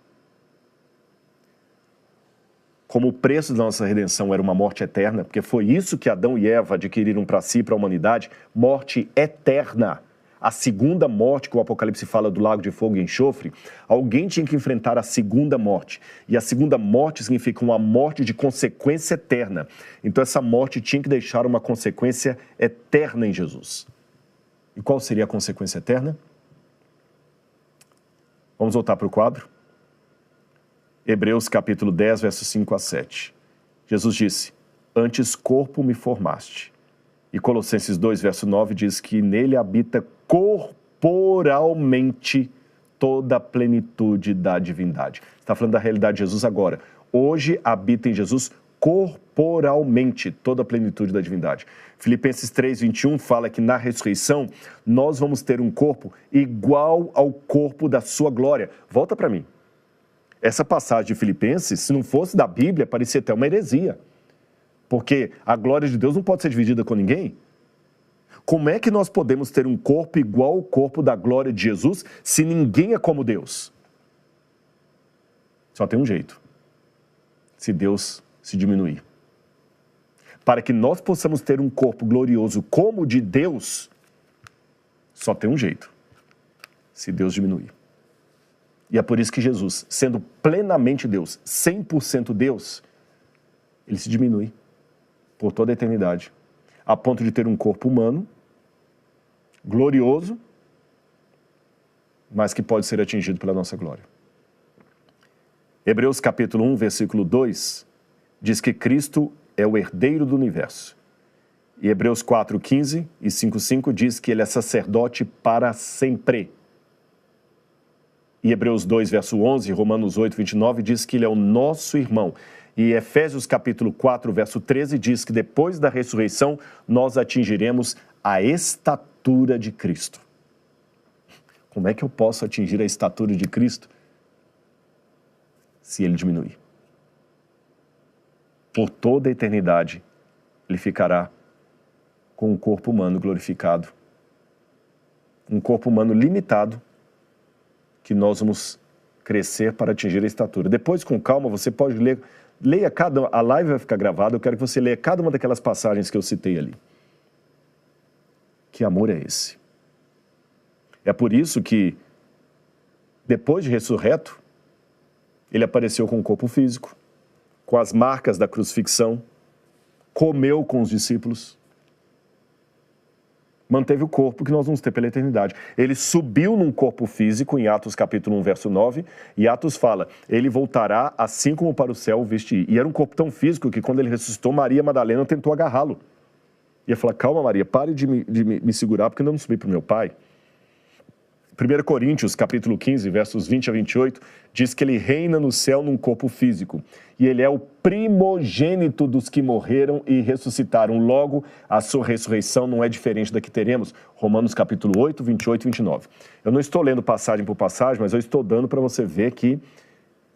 Como o preço da nossa redenção era uma morte eterna, porque foi isso que Adão e Eva adquiriram para si e para a humanidade, morte eterna. a segunda morte, que o Apocalipse fala do lago de fogo e enxofre, alguém tinha que enfrentar a segunda morte. E a segunda morte significa uma morte de consequência eterna. Então essa morte tinha que deixar uma consequência eterna em Jesus. E qual seria a consequência eterna? Vamos voltar para o quadro. Hebreus capítulo 10, versos 5 a 7. Jesus disse: antes corpo me formaste. E Colossenses 2, verso 9 diz que nele habita corporalmente toda a plenitude da divindade. Está falando da realidade de Jesus agora. Hoje habita em Jesus corporalmente toda a plenitude da divindade. Filipenses 3, 21 fala que na ressurreição nós vamos ter um corpo igual ao corpo da sua glória. Volta para mim. Essa passagem de Filipenses, se não fosse da Bíblia, parecia até uma heresia. Porque a glória de Deus não pode ser dividida com ninguém. Como é que nós podemos ter um corpo igual ao corpo da glória de Jesus se ninguém é como Deus? Só tem um jeito. Se Deus se diminuir. Para que nós possamos ter um corpo glorioso como o de Deus, só tem um jeito. Se Deus diminuir. E é por isso que Jesus, sendo plenamente Deus, 100% Deus, ele se diminui por toda a eternidade, a ponto de ter um corpo humano, glorioso, mas que pode ser atingido pela nossa glória. Hebreus capítulo 1, versículo 2, diz que Cristo é o herdeiro do universo. E Hebreus 4, 15 e 5, 5 diz que ele é sacerdote para sempre. E Hebreus 2, verso 11, Romanos 8, 29 diz que ele é o nosso irmão. E Efésios capítulo 4, verso 13 diz que depois da ressurreição nós atingiremos a estatura de Cristo. Como é que eu posso atingir a estatura de Cristo? Se ele diminuir. Por toda a eternidade, ele ficará com um corpo humano glorificado. Um corpo humano limitado, que nós vamos crescer para atingir a estatura. Depois, com calma, você pode ler, a live vai ficar gravada, eu quero que você leia cada uma daquelas passagens que eu citei ali. Que amor é esse? É por isso que, depois de ressurreto, ele apareceu com um corpo físico, com as marcas da crucifixão, comeu com os discípulos, manteve o corpo que nós vamos ter pela eternidade. Ele subiu num corpo físico, em Atos capítulo 1, verso 9, e Atos fala, ele voltará assim como para o céu vestir. E era um corpo tão físico que quando ele ressuscitou, Maria Madalena tentou agarrá-lo. E ia falar, calma Maria, pare de me segurar, porque eu não subi para o meu pai. 1 Coríntios, capítulo 15, versos 20 a 28, diz que ele reina no céu num corpo físico. E ele é o primogênito dos que morreram e ressuscitaram. Logo, a sua ressurreição não é diferente da que teremos. Romanos, capítulo 8, 28 e 29. Eu não estou lendo passagem por passagem, mas eu estou dando para você ver que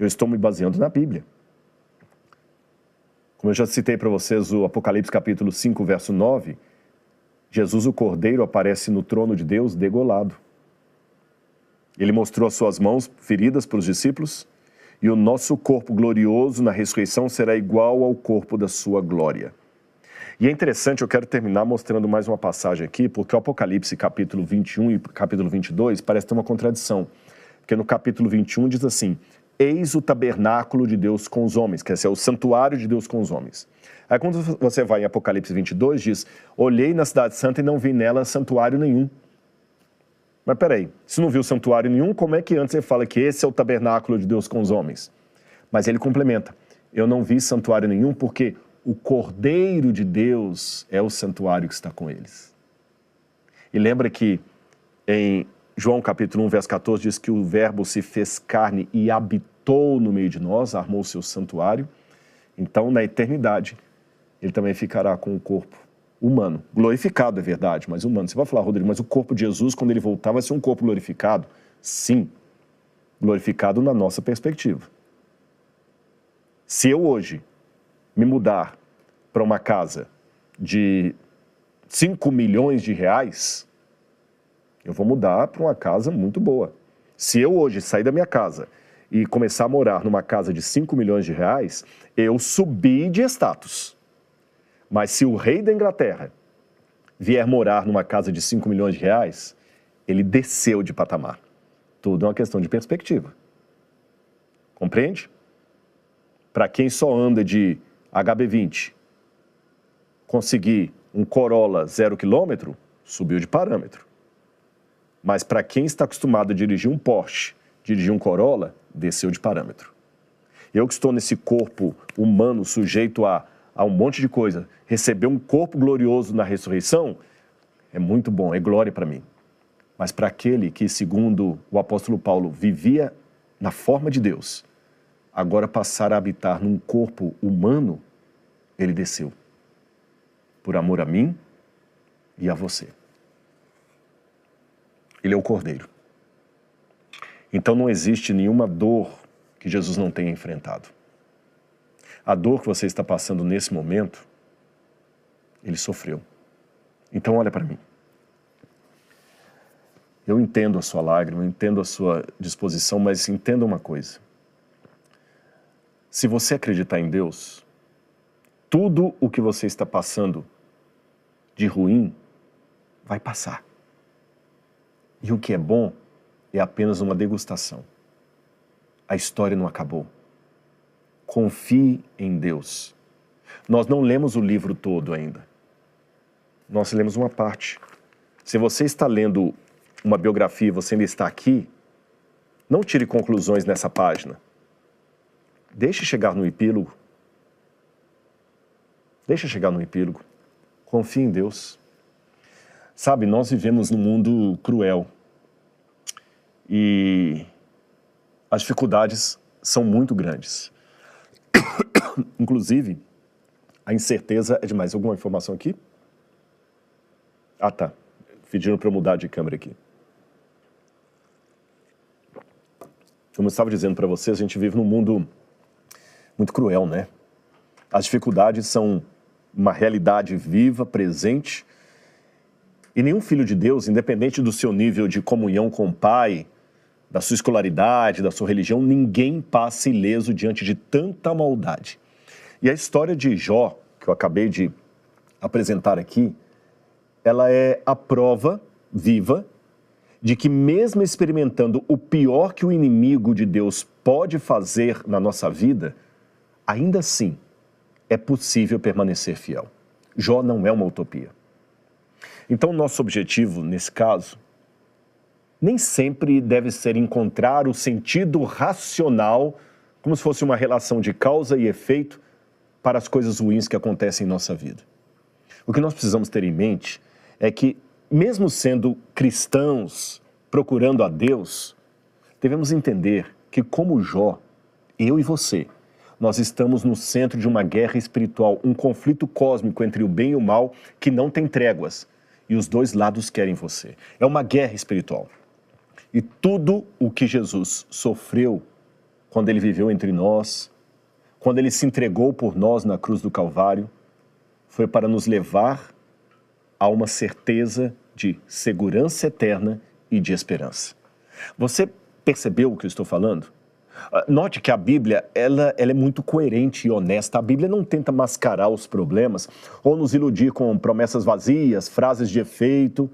eu estou me baseando na Bíblia. Como eu já citei para vocês o Apocalipse, capítulo 5, verso 9, Jesus, o Cordeiro, aparece no trono de Deus degolado. Ele mostrou as suas mãos feridas para os discípulos e o nosso corpo glorioso na ressurreição será igual ao corpo da sua glória. E é interessante, eu quero terminar mostrando mais uma passagem aqui, porque o Apocalipse capítulo 21 e capítulo 22 parece ter uma contradição. Porque no capítulo 21 diz assim, eis o tabernáculo de Deus com os homens, quer dizer, o santuário de Deus com os homens. Aí quando você vai em Apocalipse 22, diz, olhei na cidade santa e não vi nela santuário nenhum. Mas peraí, se não viu santuário nenhum, como é que antes ele fala que esse é o tabernáculo de Deus com os homens? Mas ele complementa, eu não vi santuário nenhum porque o Cordeiro de Deus é o santuário que está com eles. E lembra que em João capítulo 1, verso 14, diz que o verbo se fez carne e habitou no meio de nós, armou o seu santuário. Então, na eternidade, ele também ficará com o corpo humano, glorificado, é verdade, mas humano. Você vai falar, Rodrigo, mas o corpo de Jesus, quando ele voltar, vai ser um corpo glorificado? Sim, glorificado na nossa perspectiva. Se eu hoje me mudar para uma casa de 5 milhões de reais, eu vou mudar para uma casa muito boa. Se eu hoje sair da minha casa e começar a morar numa casa de 5 milhões de reais, eu subi de status. Mas se o rei da Inglaterra vier morar numa casa de 5 milhões de reais, ele desceu de patamar. Tudo é uma questão de perspectiva. Compreende? Para quem só anda de HB20, conseguir um Corolla 0 km, subiu de parâmetro. Mas para quem está acostumado a dirigir um Porsche, dirigir um Corolla, desceu de parâmetro. Eu que estou nesse corpo humano sujeito a um monte de coisa, receber um corpo glorioso na ressurreição, é muito bom, é glória para mim. Mas para aquele que, segundo o apóstolo Paulo, vivia na forma de Deus, agora passar a habitar num corpo humano, ele desceu. Por amor a mim e a você. Ele é o Cordeiro. Então não existe nenhuma dor que Jesus não tenha enfrentado. A dor que você está passando nesse momento, ele sofreu. Então olha para mim. Eu entendo a sua lágrima, eu entendo a sua disposição, mas entenda uma coisa. Se você acreditar em Deus, tudo o que você está passando de ruim vai passar. E o que é bom é apenas uma degustação. A história não acabou. Confie em Deus. Nós não lemos o livro todo ainda. Nós lemos uma parte. Se você está lendo uma biografia e você ainda está aqui, não tire conclusões nessa página. Deixe chegar no epílogo. Deixe chegar no epílogo. Confie em Deus. Sabe, nós vivemos num mundo cruel. E as dificuldades são muito grandes. Inclusive, a incerteza é demais. Alguma informação aqui? Ah, tá. Pediram para eu mudar de câmera aqui. Como eu estava dizendo para vocês, a gente vive num mundo muito cruel, né? As dificuldades são uma realidade viva, presente. E nenhum filho de Deus, independente do seu nível de comunhão com o Pai, da sua escolaridade, da sua religião, ninguém passa ileso diante de tanta maldade. E a história de Jó, que eu acabei de apresentar aqui, ela é a prova viva de que mesmo experimentando o pior que o inimigo de Deus pode fazer na nossa vida, ainda assim é possível permanecer fiel. Jó não é uma utopia. Então, nosso objetivo, nesse caso, nem sempre deve ser encontrar o sentido racional, como se fosse uma relação de causa e efeito, para as coisas ruins que acontecem em nossa vida. O que nós precisamos ter em mente é que, mesmo sendo cristãos, procurando a Deus, devemos entender que, como Jó, eu e você, nós estamos no centro de uma guerra espiritual, um conflito cósmico entre o bem e o mal que não tem tréguas. E os dois lados querem você. É uma guerra espiritual. E tudo o que Jesus sofreu quando ele viveu entre nós, quando ele se entregou por nós na cruz do Calvário, foi para nos levar a uma certeza de segurança eterna e de esperança. Você percebeu o que eu estou falando? Note que a Bíblia ela é muito coerente e honesta. A Bíblia não tenta mascarar os problemas ou nos iludir com promessas vazias, frases de efeito.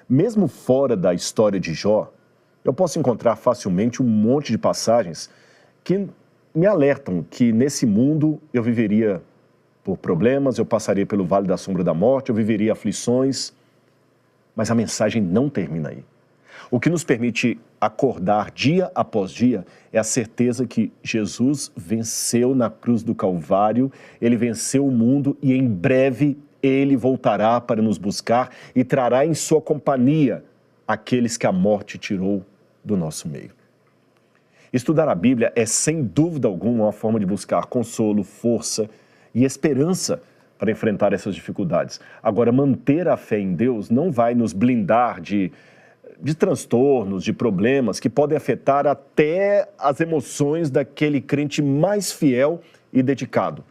Mesmo fora da história de Jó, eu posso encontrar facilmente um monte de passagens que me alertam que nesse mundo eu viveria por problemas, eu passaria pelo vale da sombra da morte, eu viveria aflições. Mas a mensagem não termina aí. O que nos permite acordar dia após dia é a certeza que Jesus venceu na cruz do Calvário, ele venceu o mundo e em breve ele voltará para nos buscar e trará em sua companhia aqueles que a morte tirou do nosso meio. Estudar a Bíblia é sem dúvida alguma uma forma de buscar consolo, força e esperança para enfrentar essas dificuldades. Agora, manter a fé em Deus não vai nos blindar de transtornos, de problemas que podem afetar até as emoções daquele crente mais fiel e dedicado.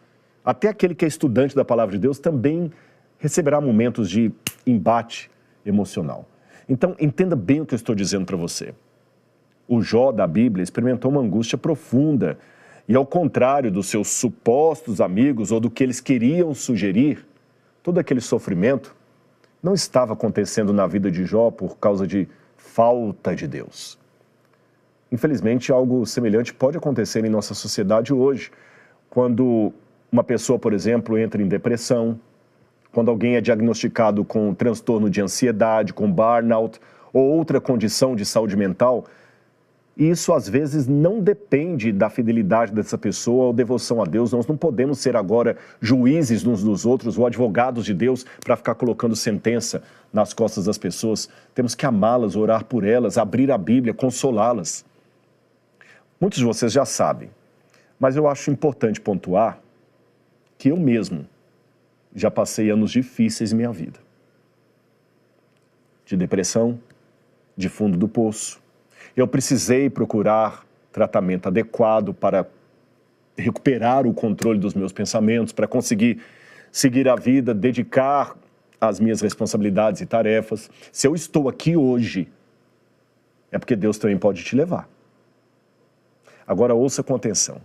Até aquele que é estudante da palavra de Deus também receberá momentos de embate emocional. Então, entenda bem o que eu estou dizendo para você. O Jó da Bíblia experimentou uma angústia profunda e, ao contrário dos seus supostos amigos ou do que eles queriam sugerir, todo aquele sofrimento não estava acontecendo na vida de Jó por causa de falta de Deus. Infelizmente, algo semelhante pode acontecer em nossa sociedade hoje, quando uma pessoa, por exemplo, entra em depressão, quando alguém é diagnosticado com transtorno de ansiedade, com burnout ou outra condição de saúde mental. E isso, às vezes, não depende da fidelidade dessa pessoa ou devoção a Deus. Nós não podemos ser agora juízes uns dos outros ou advogados de Deus para ficar colocando sentença nas costas das pessoas. Temos que amá-las, orar por elas, abrir a Bíblia, consolá-las. Muitos de vocês já sabem, mas eu acho importante pontuar que eu mesmo já passei anos difíceis em minha vida. De depressão, de fundo do poço. Eu precisei procurar tratamento adequado para recuperar o controle dos meus pensamentos, para conseguir seguir a vida, dedicar as minhas responsabilidades e tarefas. Se eu estou aqui hoje, é porque Deus também pode te levar. Agora ouça com atenção.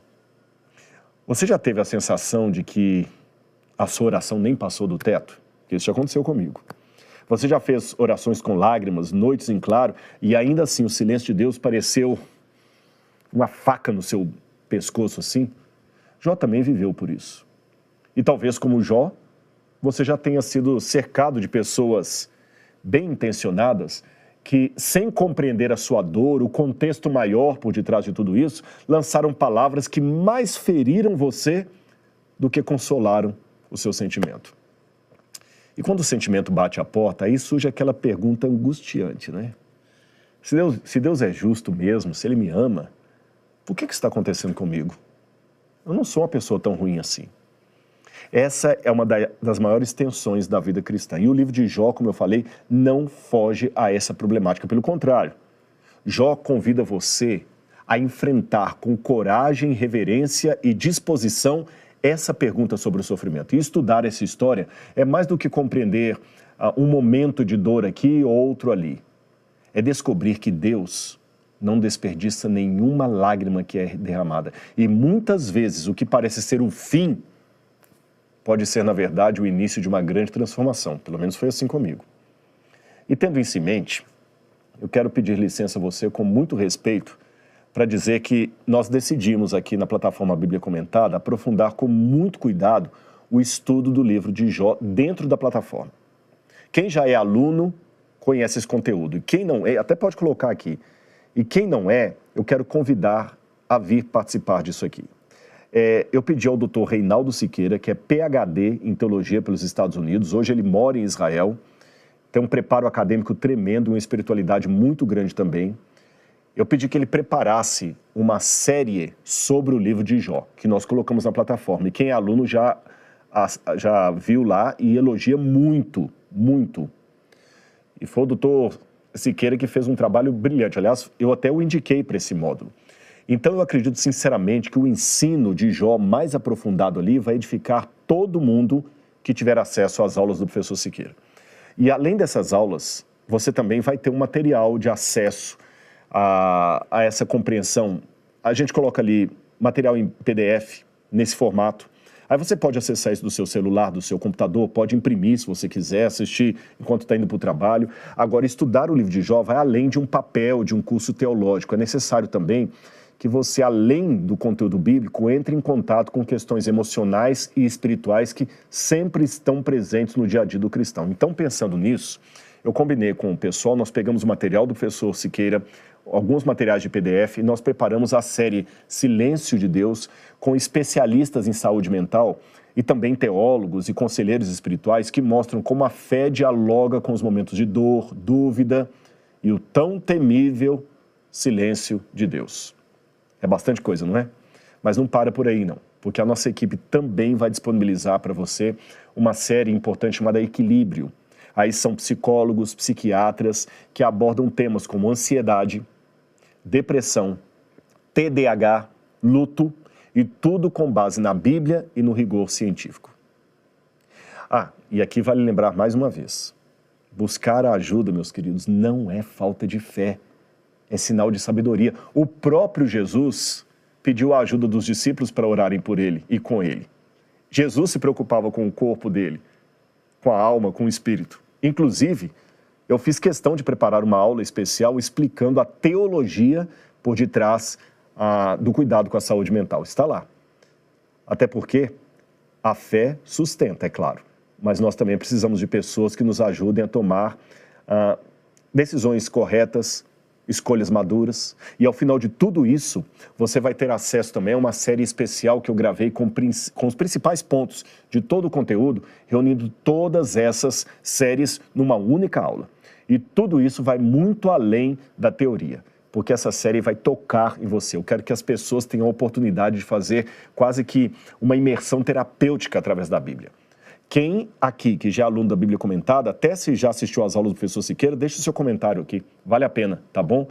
Você já teve a sensação de que a sua oração nem passou do teto? Isso já aconteceu comigo. Você já fez orações com lágrimas, noites em claro, e ainda assim o silêncio de Deus pareceu uma faca no seu pescoço assim? Jó também viveu por isso. E talvez como Jó, você já tenha sido cercado de pessoas bem intencionadas que, sem compreender a sua dor, o contexto maior por detrás de tudo isso, lançaram palavras que mais feriram você do que consolaram o seu sentimento. E quando o sentimento bate a porta, aí surge aquela pergunta angustiante, né? Se Deus é justo mesmo, se Ele me ama, por que está acontecendo comigo? Eu não sou uma pessoa tão ruim assim. Essa é uma das maiores tensões da vida cristã. E o livro de Jó, como eu falei, não foge a essa problemática. Pelo contrário, Jó convida você a enfrentar com coragem, reverência e disposição essa pergunta sobre o sofrimento. E estudar essa história é mais do que compreender um momento de dor aqui ou outro ali. É descobrir que Deus não desperdiça nenhuma lágrima que é derramada. E muitas vezes o que parece ser o fim pode ser, na verdade, o início de uma grande transformação. Pelo menos foi assim comigo. E tendo isso em mente, eu quero pedir licença a você com muito respeito para dizer que nós decidimos aqui na plataforma Bíblia Comentada aprofundar com muito cuidado o estudo do livro de Jó dentro da plataforma. Quem já é aluno conhece esse conteúdo, e quem não é, até pode colocar aqui, e quem não é, eu quero convidar a vir participar disso aqui. Eu pedi ao Dr. Reinaldo Siqueira, que é PhD em Teologia pelos Estados Unidos, hoje ele mora em Israel, tem um preparo acadêmico tremendo, uma espiritualidade muito grande também. Eu pedi que ele preparasse uma série sobre o livro de Jó, que nós colocamos na plataforma. E quem é aluno já viu lá e elogia muito, muito. E foi o doutor Siqueira que fez um trabalho brilhante. Aliás, eu até o indiquei para esse módulo. Então eu acredito sinceramente que o ensino de Jó mais aprofundado ali vai edificar todo mundo que tiver acesso às aulas do professor Siqueira. E além dessas aulas, você também vai ter um material de acesso a essa compreensão. A gente coloca ali material em PDF, nesse formato. Aí você pode acessar isso do seu celular, do seu computador, pode imprimir se você quiser, assistir enquanto está indo para o trabalho. Agora, estudar o livro de Jó vai além de um papel, de um curso teológico. É necessário também que você, além do conteúdo bíblico, entre em contato com questões emocionais e espirituais que sempre estão presentes no dia a dia do cristão. Então, pensando nisso, eu combinei com o pessoal, nós pegamos o material do professor Siqueira, alguns materiais de PDF, e nós preparamos a série Silêncio de Deus, com especialistas em saúde mental e também teólogos e conselheiros espirituais que mostram como a fé dialoga com os momentos de dor, dúvida e o tão temível silêncio de Deus. É bastante coisa, não é? Mas não para por aí, não, porque a nossa equipe também vai disponibilizar para você uma série importante chamada Equilíbrio. Aí são psicólogos, psiquiatras que abordam temas como ansiedade, depressão, TDAH, luto e tudo com base na Bíblia e no rigor científico. E aqui vale lembrar mais uma vez, buscar a ajuda, meus queridos, não é falta de fé, é sinal de sabedoria. O próprio Jesus pediu a ajuda dos discípulos para orarem por ele e com ele. Jesus se preocupava com o corpo dele, com a alma, com o espírito. Inclusive, eu fiz questão de preparar uma aula especial explicando a teologia por detrás do cuidado com a saúde mental. Está lá. Até porque a fé sustenta, é claro, mas nós também precisamos de pessoas que nos ajudem a tomar decisões corretas, escolhas maduras. E ao final de tudo isso, você vai ter acesso também a uma série especial que eu gravei com os principais pontos de todo o conteúdo, reunindo todas essas séries numa única aula. E tudo isso vai muito além da teoria, porque essa série vai tocar em você. Eu quero que as pessoas tenham a oportunidade de fazer quase que uma imersão terapêutica através da Bíblia. Quem aqui, que já é aluno da Bíblia Comentada, até se já assistiu às aulas do professor Siqueira, deixe o seu comentário aqui, vale a pena, tá bom?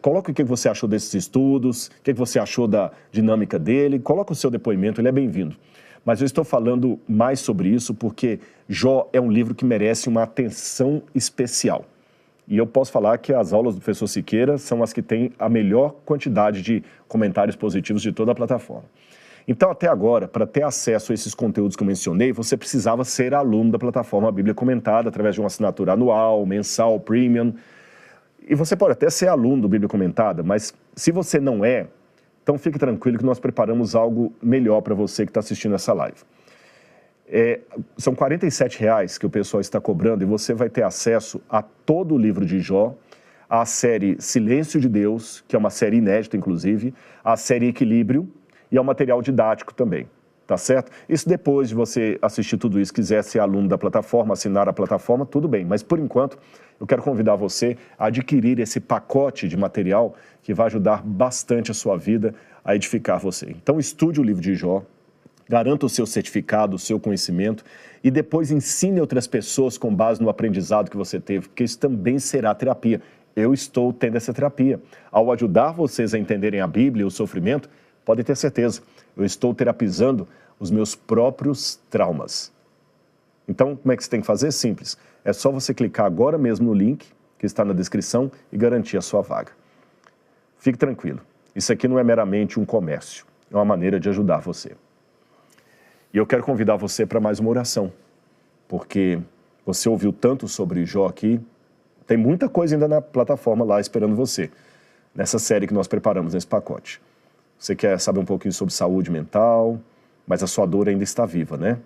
Coloque o que você achou desses estudos, o que você achou da dinâmica dele, coloque o seu depoimento, ele é bem-vindo. Mas eu estou falando mais sobre isso porque Jó é um livro que merece uma atenção especial. E eu posso falar que as aulas do professor Siqueira são as que têm a melhor quantidade de comentários positivos de toda a plataforma. Então, até agora, para ter acesso a esses conteúdos que eu mencionei, você precisava ser aluno da plataforma Bíblia Comentada, através de uma assinatura anual, mensal, premium. E você pode até ser aluno do Bíblia Comentada, mas se você não é, então fique tranquilo que nós preparamos algo melhor para você que está assistindo essa live. São R$ 47,00 que o pessoal está cobrando e você vai ter acesso a todo o livro de Jó, a série Silêncio de Deus, que é uma série inédita, inclusive, a série Equilíbrio, e ao material didático também, tá certo? Isso depois de você assistir tudo isso, quiser ser aluno da plataforma, assinar a plataforma, tudo bem. Mas, por enquanto, eu quero convidar você a adquirir esse pacote de material que vai ajudar bastante a sua vida a edificar você. Então, estude o livro de Jó, garanta o seu certificado, o seu conhecimento e depois ensine outras pessoas com base no aprendizado que você teve, porque isso também será terapia. Eu estou tendo essa terapia. Ao ajudar vocês a entenderem a Bíblia e o sofrimento, podem ter certeza, eu estou terapizando os meus próprios traumas. Então, como é que você tem que fazer? Simples. É só você clicar agora mesmo no link que está na descrição e garantir a sua vaga. Fique tranquilo. Isso aqui não é meramente um comércio. É uma maneira de ajudar você. E eu quero convidar você para mais uma oração. Porque você ouviu tanto sobre Jó aqui. Tem muita coisa ainda na plataforma lá esperando você. Nessa série que nós preparamos nesse pacote. Você quer saber um pouquinho sobre saúde mental, mas a sua dor ainda está viva, né?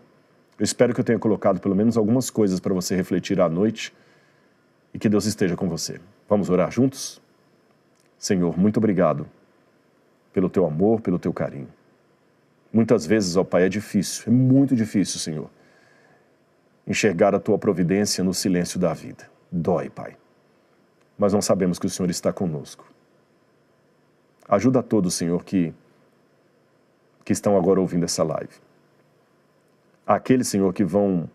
Eu espero que eu tenha colocado pelo menos algumas coisas para você refletir à noite e que Deus esteja com você. Vamos orar juntos? Senhor, muito obrigado pelo teu amor, pelo teu carinho. Muitas vezes, ó Pai, é difícil, é muito difícil, Senhor, enxergar a tua providência no silêncio da vida. Dói, Pai. Mas não sabemos que o Senhor está conosco. Ajuda a todos, Senhor, que estão agora ouvindo essa live. Aqueles, Senhor, que vão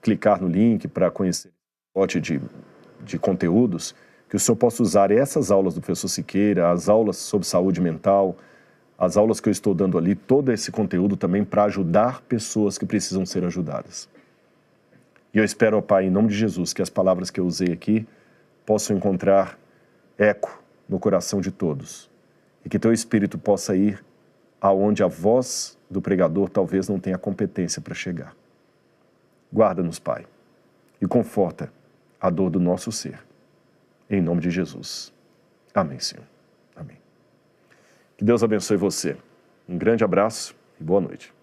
clicar no link para conhecer o pacote de conteúdos, que o Senhor possa usar essas aulas do professor Siqueira, as aulas sobre saúde mental, as aulas que eu estou dando ali, todo esse conteúdo também para ajudar pessoas que precisam ser ajudadas. E eu espero, ó Pai, em nome de Jesus, que as palavras que eu usei aqui possam encontrar eco no coração de todos. E que teu Espírito possa ir aonde a voz do pregador talvez não tenha competência para chegar. Guarda-nos, Pai, e conforta a dor do nosso ser. Em nome de Jesus. Amém, Senhor. Amém. Que Deus abençoe você. Um grande abraço e boa noite.